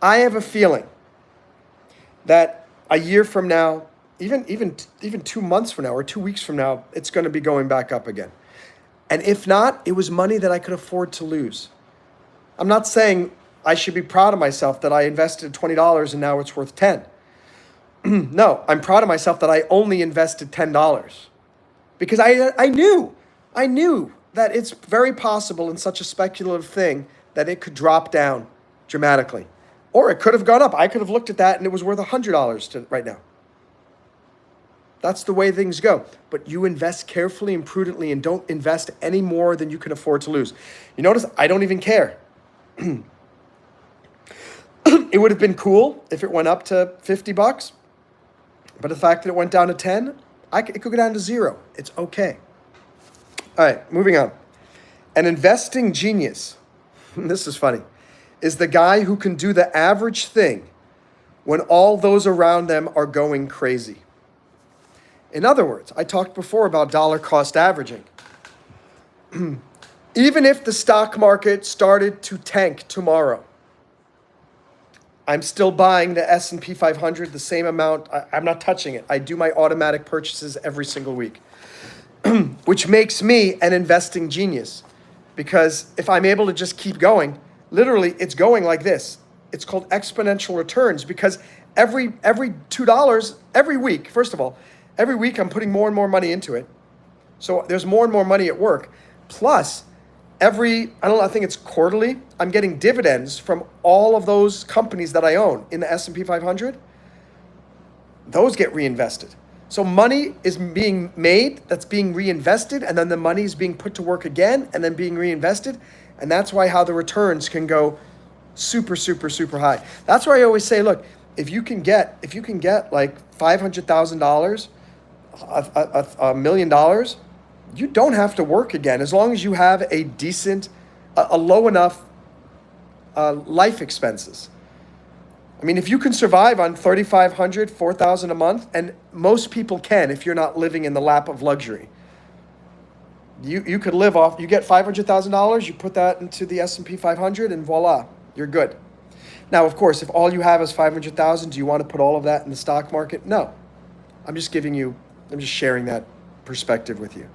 Speaker 1: I have a feeling that a year from now, even 2 months from now or 2 weeks from now, it's going to be going back up again. And if not, it was money that I could afford to lose. I'm not saying I should be proud of myself that I invested $20 and now it's worth 10. No, I'm proud of myself that I only invested $10 because I knew that it's very possible in such a speculative thing that it could drop down dramatically, or it could have gone up. I could have looked at that and it was worth $100 right now. That's the way things go. But you invest carefully and prudently and don't invest any more than you can afford to lose. You notice I don't even care. It would have been cool if it went up to $50. But the fact that it went down to 10, it could go down to 0. It's okay. All right, moving on. An investing genius, this is funny, is the guy who can do the average thing when all those around them are going crazy. In other words, I talked before about dollar cost averaging. Even if the stock market started to tank tomorrow, I'm still buying the S&P 500 the same amount. I'm not touching it. I do my automatic purchases every single week, which makes me an investing genius. Because if I'm able to just keep going, literally it's going like this. It's called exponential returns because every $2 every week, first of all, every week I'm putting more and more money into it. So there's more and more money at work. Plus, I think it's quarterly, I'm getting dividends from all of those companies that I own in the S&P 500. Those get reinvested. So money is being made, that's being reinvested, and then the money is being put to work again and then being reinvested. And that's why how the returns can go super, super, super high. That's why I always say, look, if you can get like $500,000, $1 million, you don't have to work again as long as you have a decent, a low enough life expenses. I mean, if you can survive on $3,500, $4,000 a month, and most people can if you're not living in the lap of luxury. You could live off, you get $500,000, you put that into the S&P 500 and voila, you're good. Now, of course, if all you have is $500,000, do you want to put all of that in the stock market? No. I'm just sharing that perspective with you.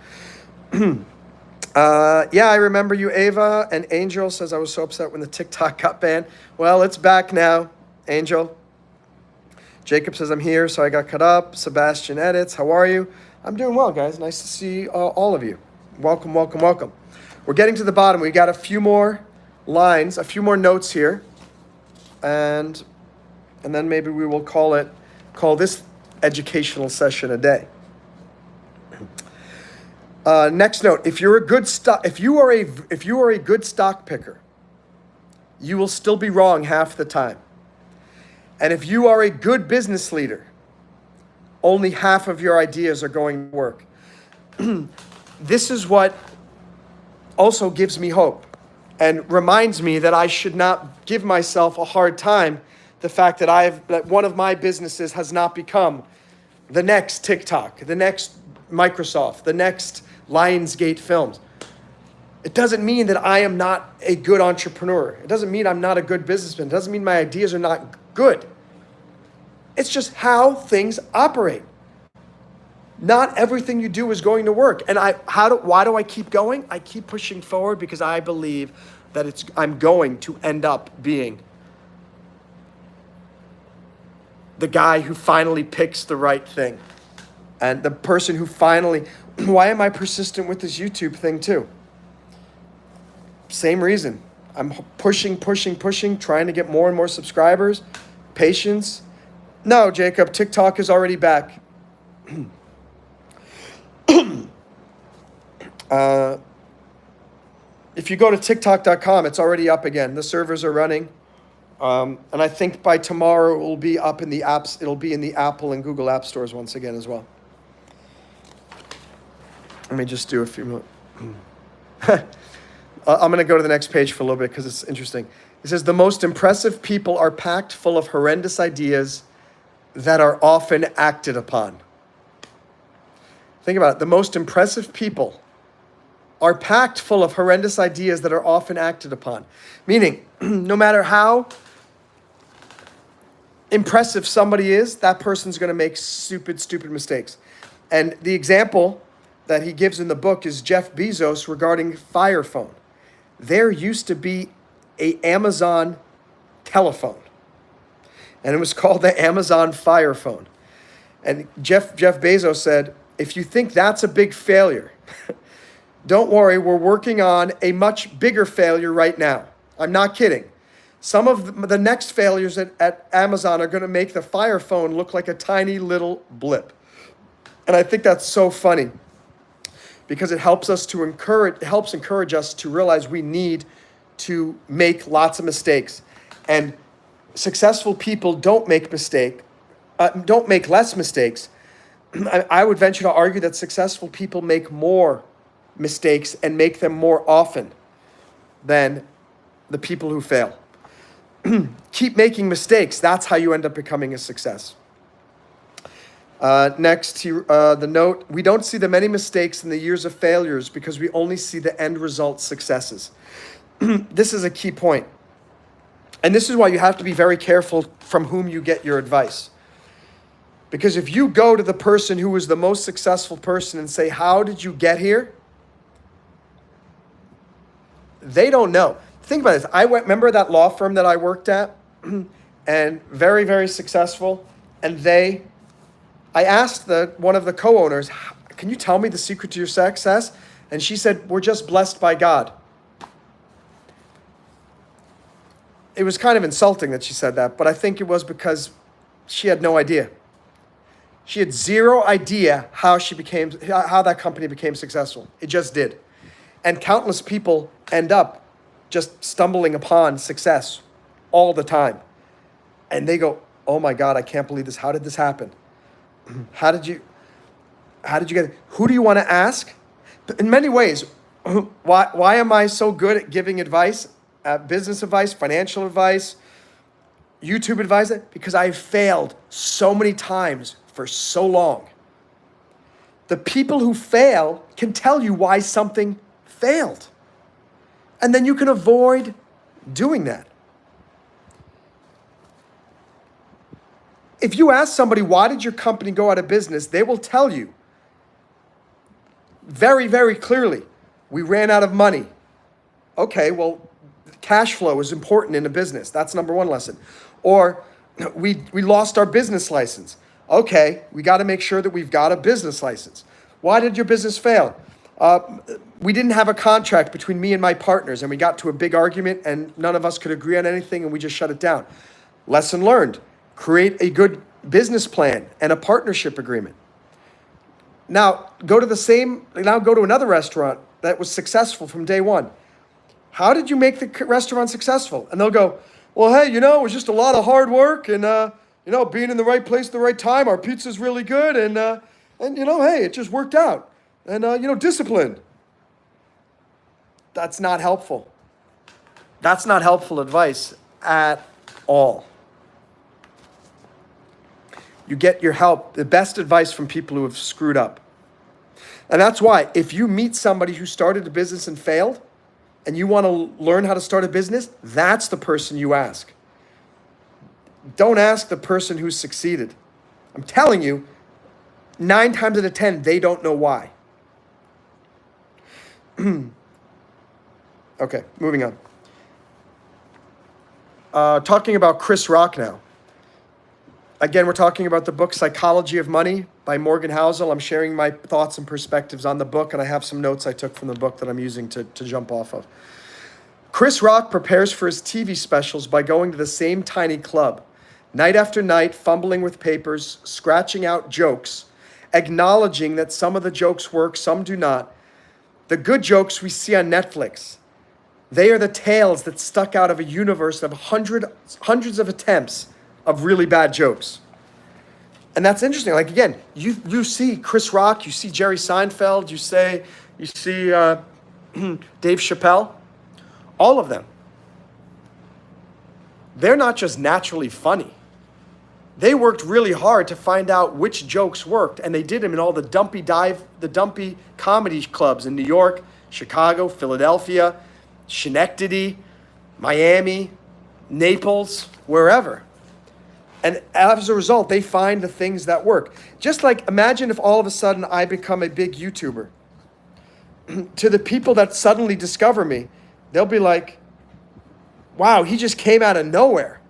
Speaker 1: Yeah, I remember you, Ava. And Angel says, I was so upset when the TikTok got banned. Well, it's back now, Angel. Jacob says, I'm here, so I got cut up. Sebastian edits, how are you? I'm doing well, guys. Nice to see all of you. Welcome, welcome, welcome. We're getting to the bottom. We got a few more lines, a few more notes here. And then maybe we will call this educational session a day. Next note: if you are a good stock picker, you will still be wrong half the time. And if you are a good business leader, only half of your ideas are going to work. This is what also gives me hope and reminds me that I should not give myself a hard time. The fact that one of my businesses has not become the next TikTok, the next Microsoft, the next Lionsgate Films. It doesn't mean that I am not a good entrepreneur. It doesn't mean I'm not a good businessman. It doesn't mean my ideas are not good. It's just how things operate. Not everything you do is going to work. And why do I keep going? I keep pushing forward because I believe that I'm going to end up being the guy who finally picks the right thing. And the person who finally, why am I persistent with this YouTube thing too? Same reason. I'm pushing, trying to get more and more subscribers, patience. No, Jacob, TikTok is already back. If you go to TikTok.com, it's already up again. The servers are running. And I think by tomorrow it will be up in the apps. It'll be in the Apple and Google App Stores once again as well. Let me just do a few more. I'm going to go to the next page for a little bit because it's interesting. It says, the most impressive people are packed full of horrendous ideas that are often acted upon. Think about it. The most impressive people are packed full of horrendous ideas that are often acted upon. Meaning, no matter how impressive somebody is, that person's going to make stupid mistakes. And the example that he gives in the book is Jeff Bezos regarding Fire Phone. There used to be a Amazon telephone, and it was called the Amazon Fire Phone. And Jeff Bezos said, if you think that's a big failure, don't worry, we're working on a much bigger failure right now. I'm not kidding. Some of the next failures at Amazon are going to make the Fire Phone look like a tiny little blip. And I think that's so funny because it helps encourage us to realize we need to make lots of mistakes. And successful people don't make less mistakes. I would venture to argue that successful people make more mistakes and make them more often than the people who fail. Keep making mistakes. That's how you end up becoming a success. Next, the note, we don't see the many mistakes in the years of failures because we only see the end result successes. This is a key point. And this is why you have to be very careful from whom you get your advice. Because if you go to the person who was the most successful person and say, how did you get here? They don't know. Think about this. Remember that law firm that I worked at? And very, very successful. And I asked one of the co-owners, can you tell me the secret to your success? And she said, we're just blessed by God. It was kind of insulting that she said that, but I think it was because she had no idea. She had zero idea how that company became successful. It just did. And countless people end up just stumbling upon success all the time. And they go, oh my God, I can't believe this. How did this happen? How did you get it? Who do you want to ask? In many ways, why am I so good at giving advice, business advice, financial advice, YouTube advice? Because I've failed so many times for so long. The people who fail can tell you why something failed. And then you can avoid doing that. If you ask somebody, why did your company go out of business? They will tell you very, very clearly, we ran out of money. Okay, well, cash flow is important in a business. That's number one lesson. Or we lost our business license. Okay, we got to make sure that we've got a business license. Why did your business fail? We didn't have a contract between me and my partners, and we got to a big argument, and none of us could agree on anything, and we just shut it down. Lesson learned. Create a good business plan and a partnership agreement. Now, go to another restaurant that was successful from day one. How did you make the restaurant successful? And they'll go, well, hey, it was just a lot of hard work and, being in the right place at the right time. Our pizza's really good and hey, it just worked out. And, discipline. That's not helpful. That's not helpful advice at all. You get your help, the best advice from people who have screwed up. And that's why if you meet somebody who started a business and failed, and you want to learn how to start a business, that's the person you ask. Don't ask the person who succeeded. I'm telling you, 9 times out of 10, they don't know why. Okay, moving on. Talking about Chris Rock now. Again, we're talking about the book Psychology of Money by Morgan Housel. I'm sharing my thoughts and perspectives on the book, and I have some notes I took from the book that I'm using to jump off of. Chris Rock prepares for his TV specials by going to the same tiny club, night after night, fumbling with papers, scratching out jokes, acknowledging that some of the jokes work, some do not. The good jokes we see on Netflix, they are the tales that stuck out of a universe of hundreds of attempts of really bad jokes. And that's interesting. Like, again, you see Chris Rock, you see Jerry Seinfeld, you see Dave Chappelle. All of them. They're not just naturally funny. They worked really hard to find out which jokes worked, and they did them in all the dumpy comedy clubs in New York, Chicago, Philadelphia, Schenectady, Miami, Naples, wherever. And as a result, they find the things that work. Just like, imagine if all of a sudden I become a big YouTuber. To the people that suddenly discover me, they'll be like, wow, he just came out of nowhere.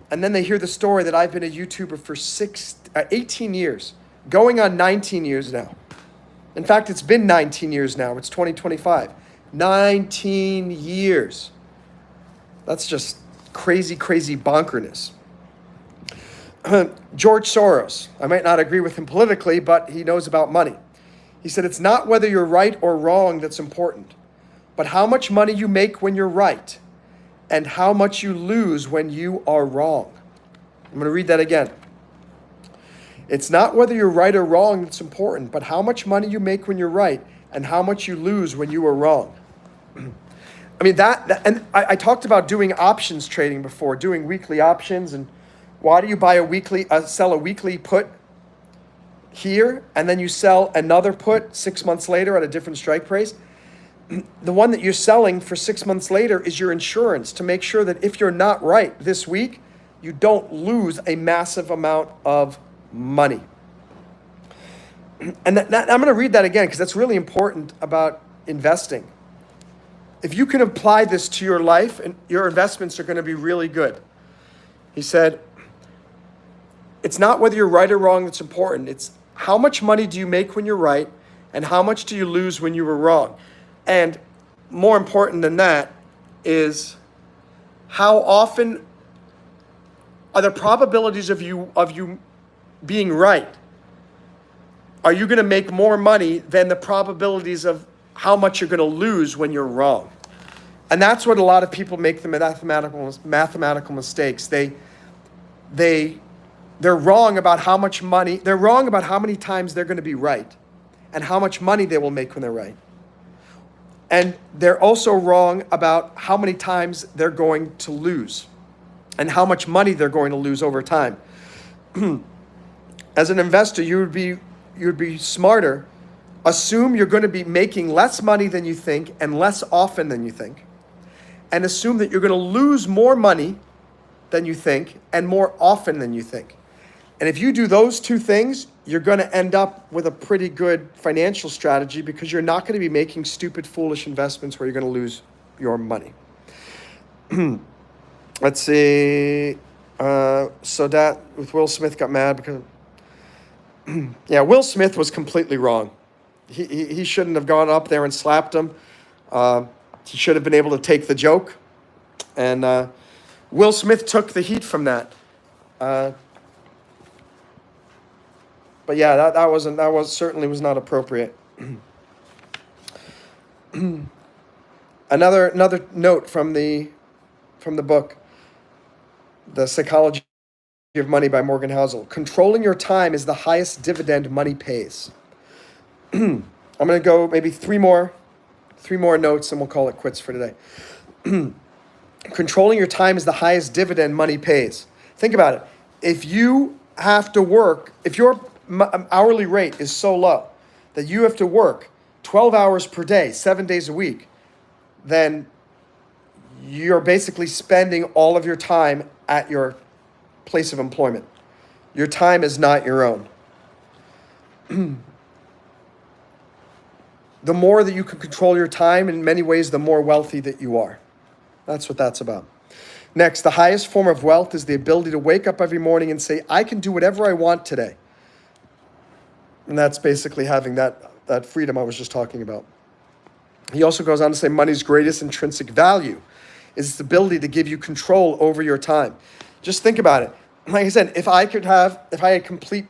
Speaker 1: And then they hear the story that I've been a YouTuber for 18 years, going on 19 years now. In fact, it's been 19 years now. It's 2025. 19 years. That's just crazy, crazy bonkerness. George Soros. I might not agree with him politically, but he knows about money. He said, it's not whether you're right or wrong that's important, but how much money you make when you're right and how much you lose when you are wrong. I'm going to read that again. It's not whether you're right or wrong that's important, but how much money you make when you're right and how much you lose when you are wrong. I mean, and I talked about doing options trading before, doing weekly options. And why do you buy sell a weekly put here and then you sell another put 6 months later at a different strike price? The one that you're selling for 6 months later is your insurance to make sure that if you're not right this week, you don't lose a massive amount of money. And I'm going to read that again because that's really important about investing. If you can apply this to your life, and your investments are going to be really good. He said, it's not whether you're right or wrong that's important. It's how much money do you make when you're right and how much do you lose when you were wrong? And more important than that is how often are the probabilities of you being right? Are you going to make more money than the probabilities of how much you're going to lose when you're wrong? And that's what a lot of people make the mathematical mistakes. They're wrong about how much money, they're wrong about how many times they're going to be right and how much money they will make when they're right. And they're also wrong about how many times they're going to lose and how much money they're going to lose over time. As an investor, you would be smarter. Assume you're going to be making less money than you think and less often than you think. And assume that you're going to lose more money than you think and more often than you think. And if you do those two things, you're going to end up with a pretty good financial strategy because you're not going to be making stupid, foolish investments where you're going to lose your money. Let's see. So that with Will Smith got mad because, yeah, Will Smith was completely wrong. He shouldn't have gone up there and slapped him. He should have been able to take the joke. And Will Smith took the heat from that. But yeah, that certainly was not appropriate. Another note from the book, The Psychology of Money by Morgan Housel. Controlling your time is the highest dividend money pays. I'm going to go maybe three more notes and we'll call it quits for today. Controlling your time is the highest dividend money pays. Think about it. If you have to work, if your hourly rate is so low that you have to work 12 hours per day, 7 days a week, then you're basically spending all of your time at your place of employment. Your time is not your own. The more that you can control your time, in many ways, the more wealthy that you are. That's what that's about. Next, the highest form of wealth is the ability to wake up every morning and say, I can do whatever I want today. And that's basically having that freedom I was just talking about. He also goes on to say money's greatest intrinsic value is its ability to give you control over your time. Just think about it. Like I said, if I had complete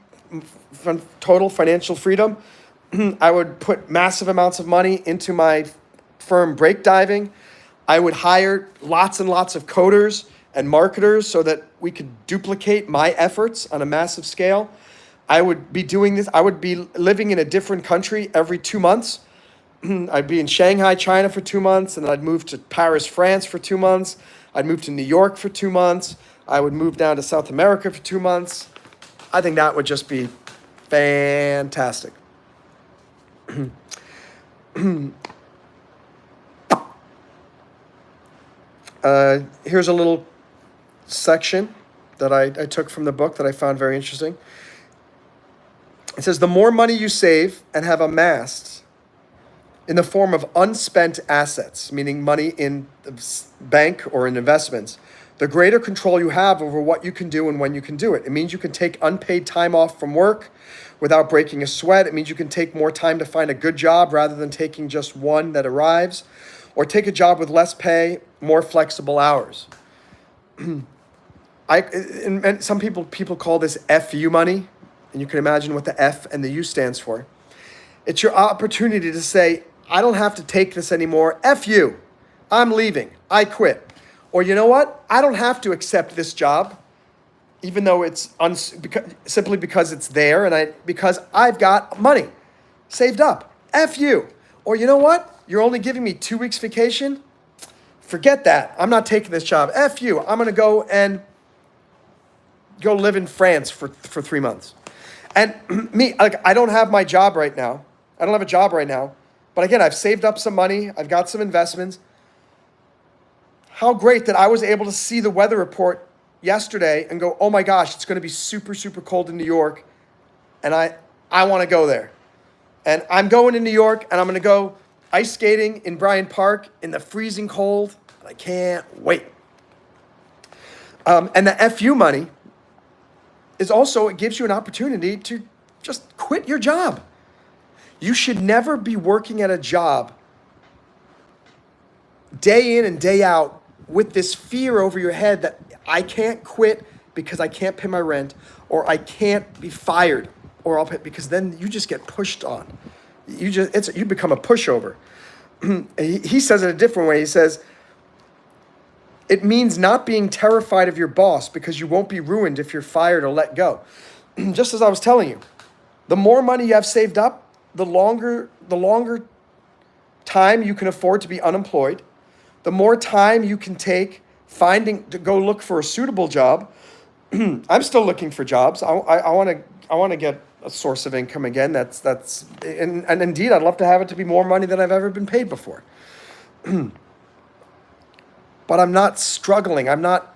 Speaker 1: total financial freedom, I would put massive amounts of money into my firm break diving. I would hire lots and lots of coders and marketers so that we could duplicate my efforts on a massive scale. I would be doing this. I would be living in a different country every 2 months I'd be in Shanghai, China for 2 months, and then I'd move to Paris, France for 2 months. I'd move to New York for 2 months. I would move down to South America for 2 months. I think that would just be fantastic. Here's a little section that I took from the book that I found very interesting. It says, the more money you save and have amassed in the form of unspent assets, meaning money in the bank or in investments, the greater control you have over what you can do and when you can do it. It means you can take unpaid time off from work without breaking a sweat. It means you can take more time to find a good job rather than taking just one that arrives, or take a job with less pay, more flexible hours. And some people call this FU money, and you can imagine what the F and the U stands for. It's your opportunity to say, I don't have to take this anymore. F you. I'm leaving. I quit. Or you know what? I don't have to accept this job, even though it's simply because it's there and because I've got money saved up. F you. Or you know what? You're only giving me 2 weeks vacation. Forget that. I'm not taking this job. F you. I'm going to go live in France for 3 months. And I don't have my job right now. I don't have a job right now. But again, I've saved up some money. I've got some investments. How great that I was able to see the weather report yesterday and go, oh my gosh, it's going to be super, super cold in New York. And I want to go there. And I'm going to New York, and I'm going to go ice skating in Bryant Park in the freezing cold. And I can't wait. And the FU money is also, it gives you an opportunity to just quit your job. You should never be working at a job day in and day out with this fear over your head that I can't quit because I can't pay my rent, or I can't be fired, or because then you just get pushed on. You become a pushover. He says it a different way. He says, it means not being terrified of your boss because you won't be ruined if you're fired or let go. Just as I was telling you, the more money you have saved up, the longer time you can afford to be unemployed, the more time you can take to go look for a suitable job. I'm still looking for jobs. I want to get a source of income again. And indeed, I'd love to have it to be more money than I've ever been paid before. But I'm not struggling. I'm not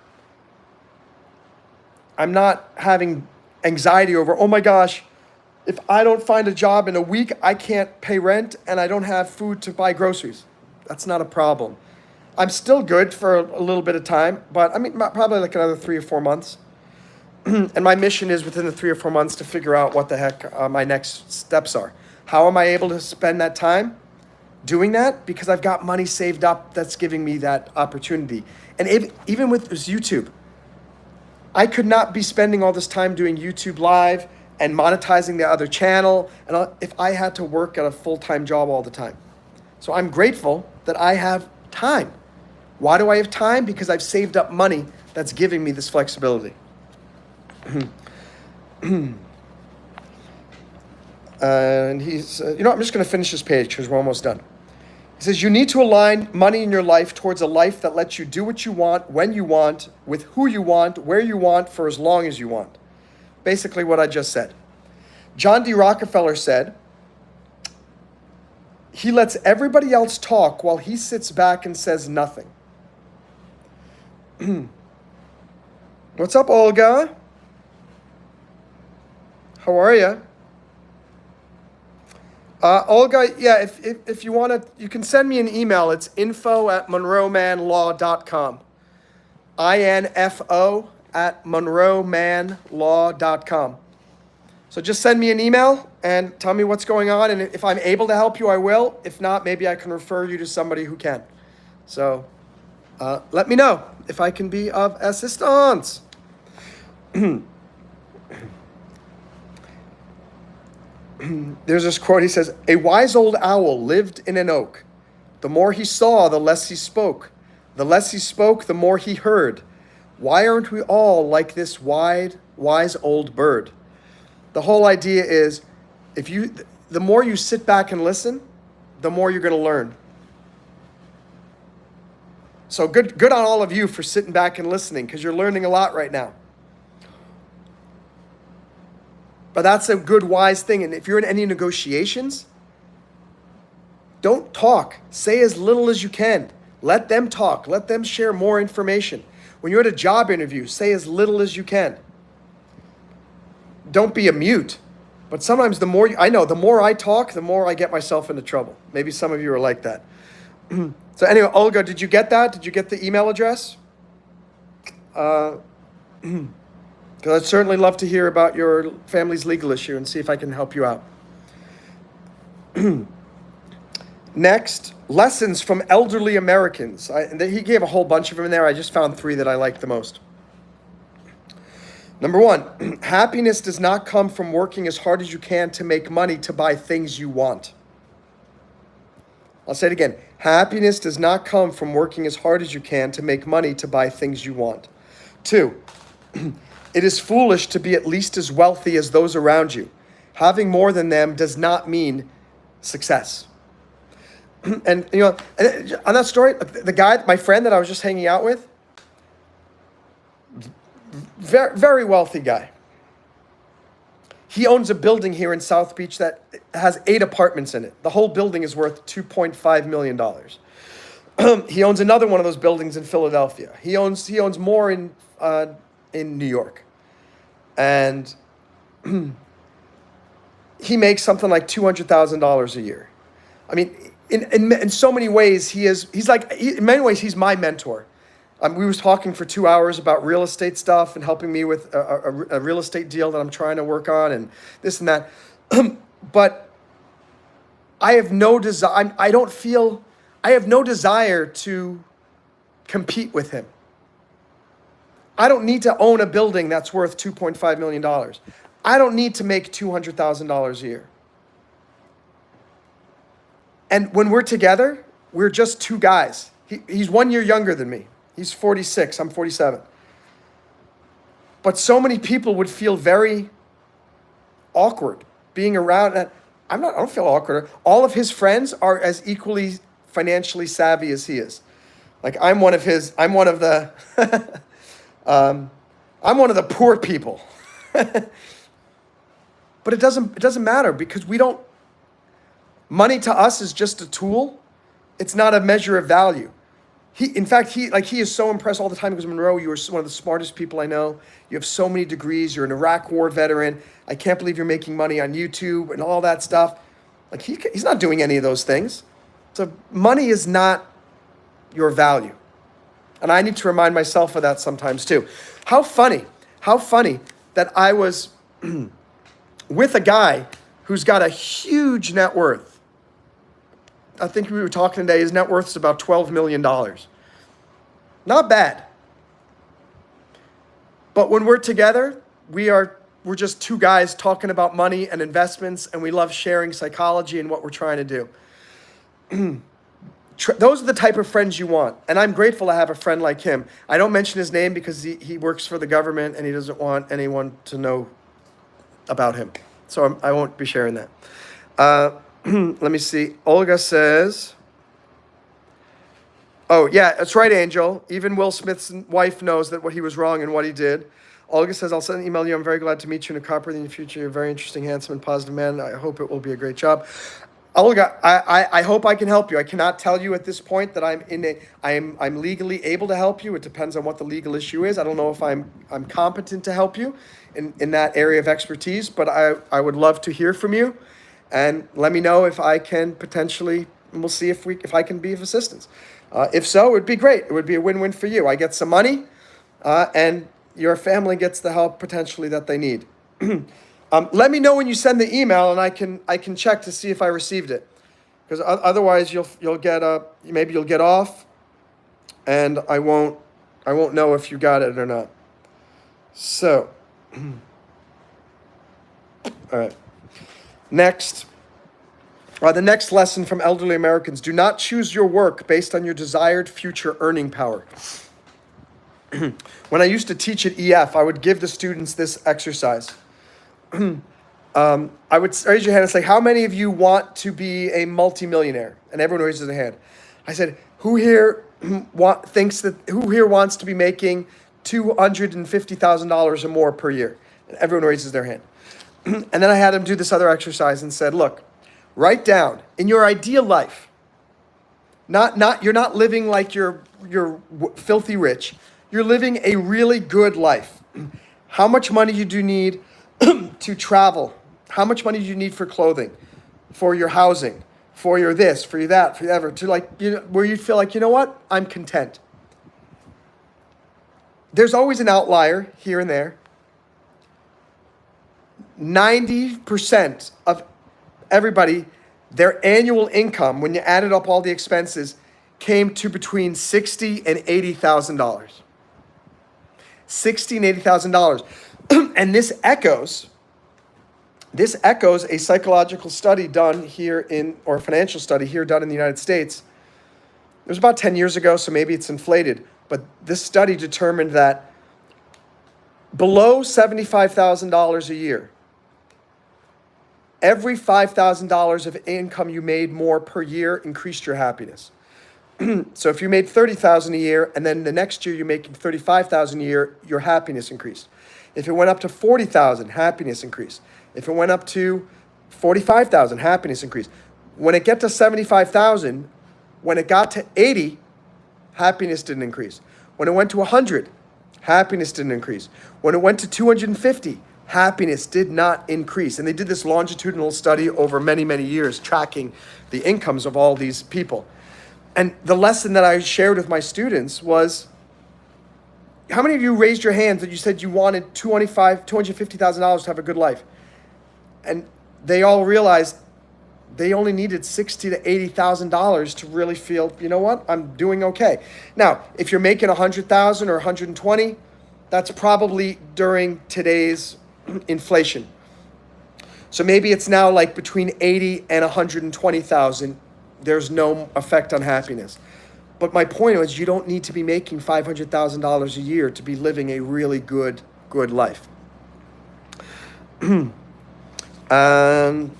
Speaker 1: having anxiety over, oh my gosh, if I don't find a job in a week, I can't pay rent and I don't have food to buy groceries. That's not a problem. I'm still good for a little bit of time, but I mean, probably like another 3 or 4 months. And my mission is within the 3 or 4 months to figure out what the heck my next steps are. How am I able to spend that time doing that? Because I've got money saved up that's giving me that opportunity. And even with this YouTube, I could not be spending all this time doing YouTube Live and monetizing the other channel if I had to work at a full-time job all the time. So I'm grateful that I have time. Why do I have time? Because I've saved up money that's giving me this flexibility. And he's, I'm just going to finish this page because we're almost done. He says, you need to align money in your life towards a life that lets you do what you want, when you want, with who you want, where you want, for as long as you want. Basically what I just said. John D. Rockefeller said, he lets everybody else talk while he sits back and says nothing. What's up, Olga? How are you? Olga, yeah, if you want to, you can send me an email. It's info@monroemannlaw.com. info@monroemannlaw.com. So just send me an email and tell me what's going on. And if I'm able to help you, I will. If not, maybe I can refer you to somebody who can. So let me know if I can be of assistance. There's this quote. He says, a wise old owl lived in an oak. The more he saw, the less he spoke. The less he spoke, the more he heard. Why aren't we all like this wise old bird? The whole idea is, the more you sit back and listen, the more you're going to learn. So good on all of you for sitting back and listening, because you're learning a lot right now. But that's a good, wise thing. And if you're in any negotiations, don't talk. Say as little as you can. Let them talk. Let them share more information. When you're at a job interview, say as little as you can. Don't be a mute. But sometimes the more I talk, the more I get myself into trouble. Maybe some of you are like that. So anyway, Olga, did you get that? Did you get the email address? Because I'd certainly love to hear about your family's legal issue and see if I can help you out. Next, lessons from elderly Americans. He gave a whole bunch of them in there. I just found 3 that I liked the most. Number 1, happiness does not come from working as hard as you can to make money to buy things you want. I'll say it again. Happiness does not come from working as hard as you can to make money to buy things you want. 2, it is foolish to be at least as wealthy as those around you. Having more than them does not mean success. And, on that story, the guy, my friend that I was just hanging out with, very, very wealthy guy. He owns a building here in South Beach that has 8 apartments in it. The whole building is worth $2.5 million. He owns another one of those buildings in Philadelphia. He owns more in New York. And he makes something like $200,000 a year. I mean, in so many ways, in many ways, he's my mentor. We was talking for 2 hours about real estate stuff and helping me with a real estate deal that I'm trying to work on and this and that. But I have no desire. I have no desire to compete with him. I don't need to own a building that's worth $2.5 million. I don't need to make $200,000 a year. And when we're together, we're just 2 guys. He's 1 year younger than me. He's 46, I'm 47. But so many people would feel very awkward being around. And I don't feel awkward. All of his friends are as equally financially savvy as he is. Like I'm one of the I'm one of the poor people. But it doesn't matter, because money to us is just a tool. It's not a measure of value. He is so impressed all the time because, Monroe, you are one of the smartest people I know. You have so many degrees. You're an Iraq War veteran. I can't believe you're making money on YouTube and all that stuff. Like he's not doing any of those things. So money is not your value. And I need to remind myself of that sometimes too. How funny that I was with a guy who's got a huge net worth. I think we were talking today, his net worth is about $12 million. Not bad. But when we're together, we're just 2 guys talking about money and investments, and we love sharing psychology and what we're trying to do. Those are the type of friends you want. And I'm grateful to have a friend like him. I don't mention his name because he works for the government and he doesn't want anyone to know about him. So I won't be sharing that. Let me see. Olga says, oh, yeah, that's right, Angel. Even Will Smith's wife knows that what he was wrong and what he did. Olga says, I'll send an email to you. I'm very glad to meet you in a copper in the future. You're a very interesting, handsome, and positive man. I hope it will be a great job. Olga, I hope I can help you. I cannot tell you at this point that I'm legally able to help you. It depends on what the legal issue is. I don't know if I'm competent to help you in that area of expertise, but I would love to hear from you. And let me know if I can potentially, and we'll see if I can be of assistance. If so, it would be great. It would be a win-win for you. I get some money, and your family gets the help potentially that they need. Let me know when you send the email, and I can check to see if I received it. Because otherwise, you'll get off, and I won't know if you got it or not. So, all right. Next, the next lesson from elderly Americans: do not choose your work based on your desired future earning power. When I used to teach at EF, I would give the students this exercise. I would raise your hand and say, how many of you want to be a multimillionaire? And everyone raises their hand. I said, who here who here wants to be making $250,000 or more per year? And everyone raises their hand. And then I had them do this other exercise and said, look, write down in your ideal life, you're not living like you're filthy rich. You're living a really good life. How much money you do need to travel? How much money do you need for clothing, for your housing, for your this, for your that, for your ever, to where you feel like, you know what, I'm content. There's always an outlier here and there. 90% of everybody, their annual income, when you added up all the expenses, came to between $60,000 and $80,000. $60,000 and $80,000. And this echoes a psychological study done here or a financial study here done in the United States. It was about 10 years ago, so maybe it's inflated. But this study determined that below $75,000 a year, every $5,000 of income you made more per year increased your happiness. So if you made $30,000 a year and then the next year you're making $35,000 a year, your happiness increased. If it went up to $40,000, happiness increased. If it went up to $45,000, happiness increased. When it got to $75,000, when it got to $80,000, happiness didn't increase. When it went to $100,000, happiness didn't increase. When it went to $250,000, happiness did not increase. And they did this longitudinal study over many, many years, tracking the incomes of all these people. And the lesson that I shared with my students was, how many of you raised your hands that you said you wanted $250,000 to have a good life? And they all realized they only needed $60,000 to $80,000 to really feel, you know what, I'm doing okay. Now, if you're making $100,000 or $120,000, that's probably during today's inflation. So maybe it's now like between $80,000 and $120,000. There's no effect on happiness. But my point was, you don't need to be making $500,000 a year to be living a really good life.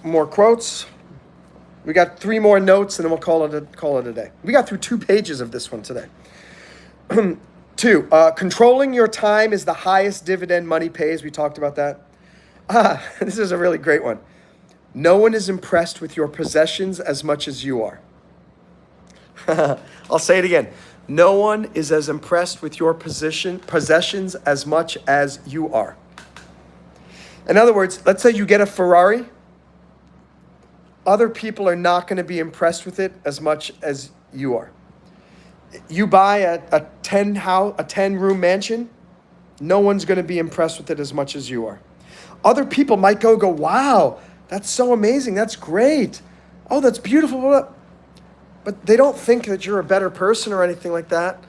Speaker 1: More quotes. We got 3 more notes, and then we'll call it a day. We got through 2 pages of this one today. 2, controlling your time is the highest dividend money pays. We talked about that. This is a really great one. No one is impressed with your possessions as much as you are. I'll say it again. No one is as impressed with your possessions as much as you are. In other words, let's say you get a Ferrari. Other people are not going to be impressed with it as much as you are. You buy a 10-room mansion. No one's going to be impressed with it as much as you are. Other people might go, wow, that's so amazing. That's great. Oh, that's beautiful. But they don't think that you're a better person or anything like that.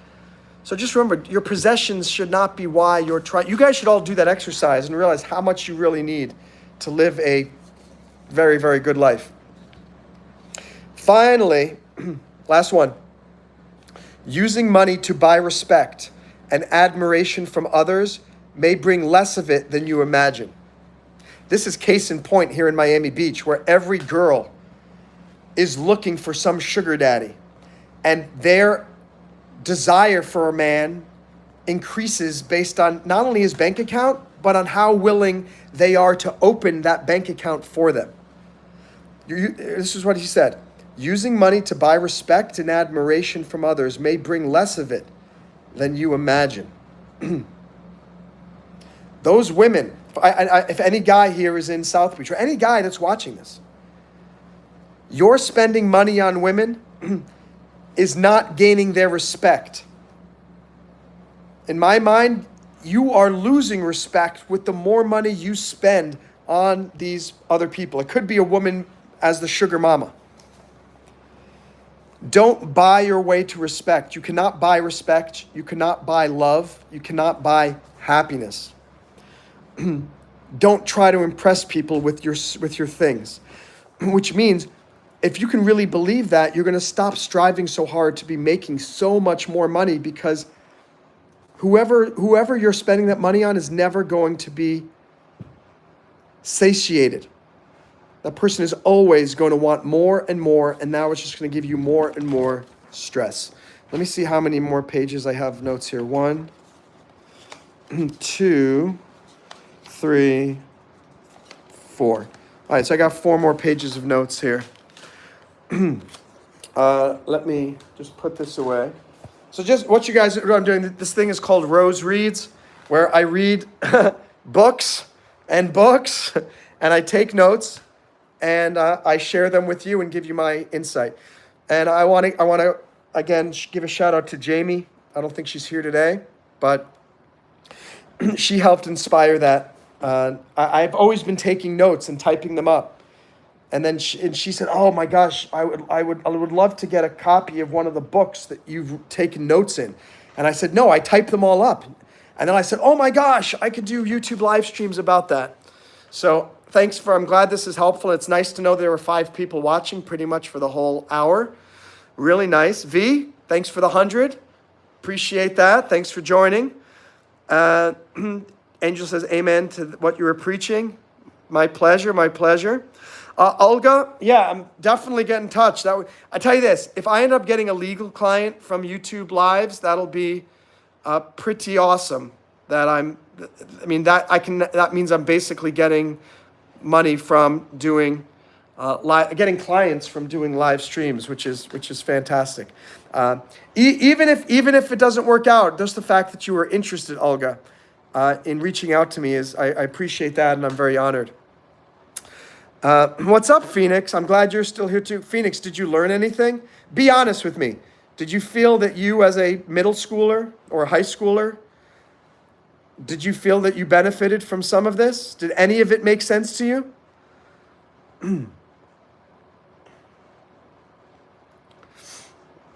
Speaker 1: So just remember, your possessions should not be why you're trying. You guys should all do that exercise and realize how much you really need to live a very, very good life. Finally, last one. Using money to buy respect and admiration from others may bring less of it than you imagine. This is case in point here in Miami Beach, where every girl is looking for some sugar daddy, and their desire for a man increases based on not only his bank account, but on how willing they are to open that bank account for them. This is what he said. Using money to buy respect and admiration from others may bring less of it than you imagine. Those women, if any guy here is in South Beach, or any guy that's watching this, you're spending money on women is not gaining their respect. In my mind, you are losing respect with the more money you spend on these other people. It could be a woman as the sugar mama. Don't buy your way to respect. You cannot buy respect. You cannot buy love. You cannot buy happiness. Don't try to impress people with your things, which means if you can really believe that, you're going to stop striving so hard to be making so much more money, because whoever you're spending that money on is never going to be satiated. that person is always going to want more and more, and now it's just going to give you more and more stress. Let me see how many more pages I have notes here. 1, 2, 3, 4. All right, so I got 4 more pages of notes here. Let me just put this away. So just what you guys are doing, this thing is called Rose Reads, where I read books, and I take notes, and I share them with you and give you my insight. And I want to again give a shout out to Jamie. I don't think she's here today, but she helped inspire that. I've always been taking notes and typing them up. And then she said, "Oh my gosh, I would love to get a copy of one of the books that you've taken notes in." And I said, "No, I typed them all up." And then I said, "Oh my gosh, I could do YouTube live streams about that." So I'm glad this is helpful. It's nice to know there were 5 people watching pretty much for the whole hour. Really nice. V, thanks for the 100. Appreciate that. Thanks for joining. Angel says, "Amen to what you were preaching." My pleasure, my pleasure. Olga, yeah, I'm definitely getting in touch. I tell you this, if I end up getting a legal client from YouTube Lives, that'll be pretty awesome. That means I'm basically getting money from doing getting clients from doing live streams, which is fantastic. Even if it doesn't work out, just the fact that you were interested, Olga, in reaching out to me I appreciate that, and I'm very honored. What's up, Phoenix? I'm glad you're still here too. Phoenix, did you learn anything? Be honest with me. Did you feel that you, as a middle schooler or a high schooler, did you feel that you benefited from some of this? Did any of it make sense to you?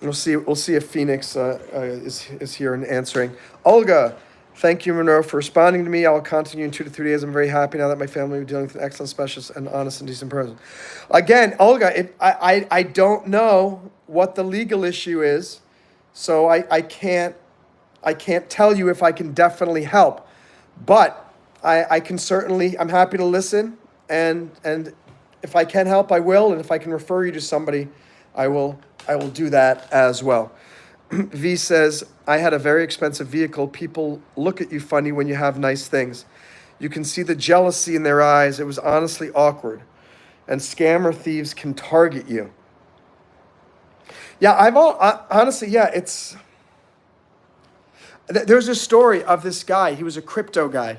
Speaker 1: We'll see if Phoenix is here and answering. Olga, thank you, Monroe, for responding to me. I will continue in 2 to 3 days. I'm very happy now that my family is dealing with an excellent specialist and honest and decent person. Again, Olga, I don't know what the legal issue is, so I can't tell you if I can definitely help. But I can certainly, I'm happy to listen, and if I can help, I will, and if I can refer you to somebody, I will do that as well. V says, "I had a very expensive vehicle. People look at you funny when you have nice things. You can see the jealousy in their eyes. It was honestly awkward. And scammer thieves can target you." Yeah, honestly, yeah, there's a story of this guy. He was a crypto guy.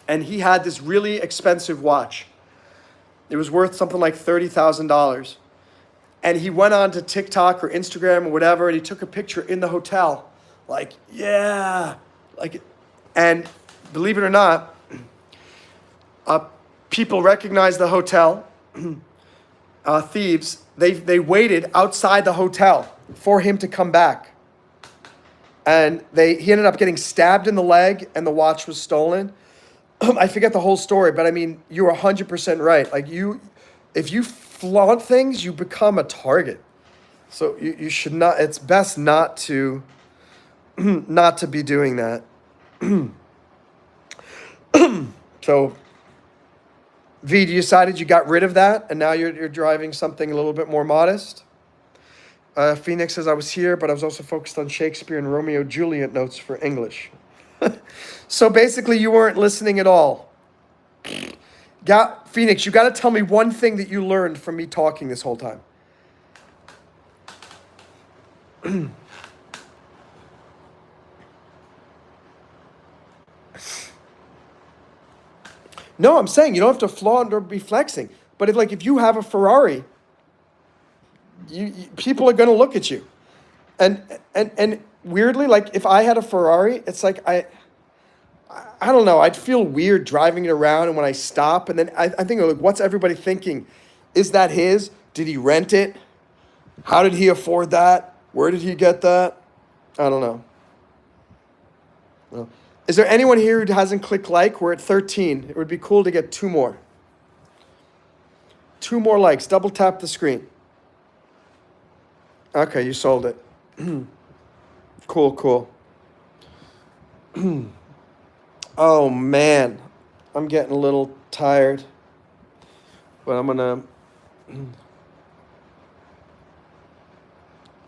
Speaker 1: And he had this really expensive watch. It was worth something like $30,000. And he went on to TikTok or Instagram or whatever, and he took a picture in the hotel. And believe it or not, people recognized the hotel. Thieves, they waited outside the hotel for him to come back. And he ended up getting stabbed in the leg, and the watch was stolen. I forget the whole story, but I mean, you're 100% right. If you flaunt things, you become a target. So you should not, it's best not to be doing that. So V, you decided you got rid of that, and now you're driving something a little bit more modest? Phoenix says, "I was here, but I was also focused on Shakespeare and Romeo and Juliet notes for English." So basically, you weren't listening at all. Phoenix, you got to tell me one thing that you learned from me talking this whole time. No, I'm saying you don't have to flaunt or be flexing. But if you have a Ferrari, people are going to look at you. And weirdly, if I had a Ferrari, it's like I don't know, I'd feel weird driving it around, and when I stop, and then I think, what's everybody thinking? Is that his? Did he rent it? How did he afford that? Where did he get that? I don't know. Well, is there anyone here who hasn't clicked like? We're at 13. It would be cool to get 2 more. 2 more likes. Double tap the screen. Okay, you sold it. Cool. Oh, man. I'm getting a little tired. but I'm gonna.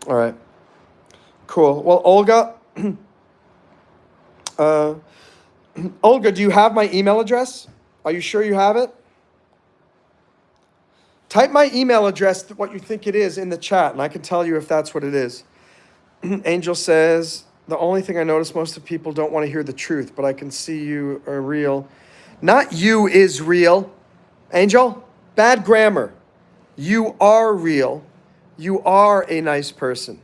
Speaker 1: All right. Cool. Well, Olga, Olga, do you have my email address? Are you sure you have it? Type my email address, what you think it is, in the chat, and I can tell you if that's what it is. Angel says, the only thing I notice, most of people don't want to hear the truth, but I can see you are real. Not you is real. Angel, bad grammar. You are real. You are a nice person.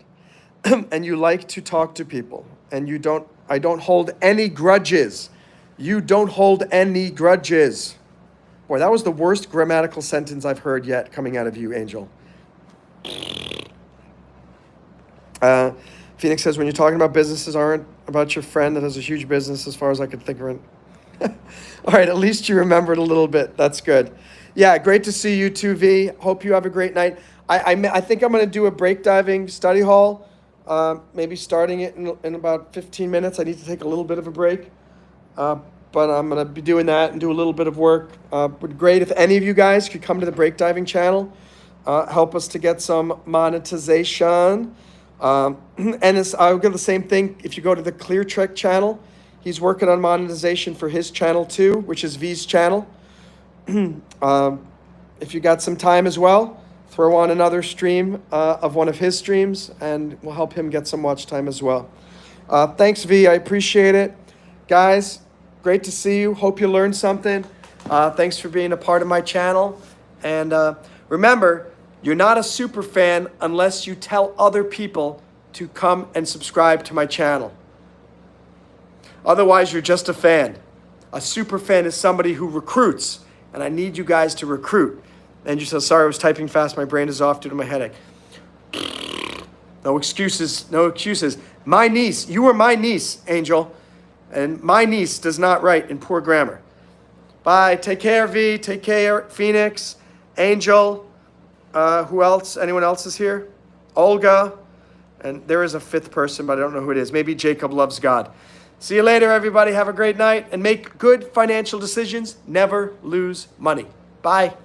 Speaker 1: And you like to talk to people. And I don't hold any grudges. You don't hold any grudges. Boy, that was the worst grammatical sentence I've heard yet coming out of you, Angel. Phoenix says, when you're talking about businesses, aren't about your friend that has a huge business as far as I could think of it. All right, at least you remembered a little bit. That's good. Yeah, great to see you too, V. Hope you have a great night. I think I'm going to do a break diving study hall, maybe starting it in about 15 minutes. I need to take a little bit of a break, but I'm going to be doing that and do a little bit of work. Would be great if any of you guys could come to the break diving channel, help us to get some monetization. And I'll get the same thing if you go to the Clear Trek channel. He's working on monetization for his channel too, which is V's channel. If you got some time as well, throw on another stream of one of his streams, and we'll help him get some watch time as well. Thanks, V. I appreciate it. Guys, great to see you. Hope you learned something. Thanks for being a part of my channel. And remember, you're not a super fan unless you tell other people to come and subscribe to my channel. Otherwise, you're just a fan. A super fan is somebody who recruits, and I need you guys to recruit. And you said, sorry, I was typing fast. My brain is off due to my headache. No excuses, no excuses. My niece, you were my niece, Angel, and my niece does not write in poor grammar. Bye. Take care, V. Take care, Phoenix, Angel. Who else? Anyone else is here? Olga. And there is a fifth person, but I don't know who it is. Maybe Jacob loves God. See you later, everybody. Have a great night and make good financial decisions. Never lose money. Bye.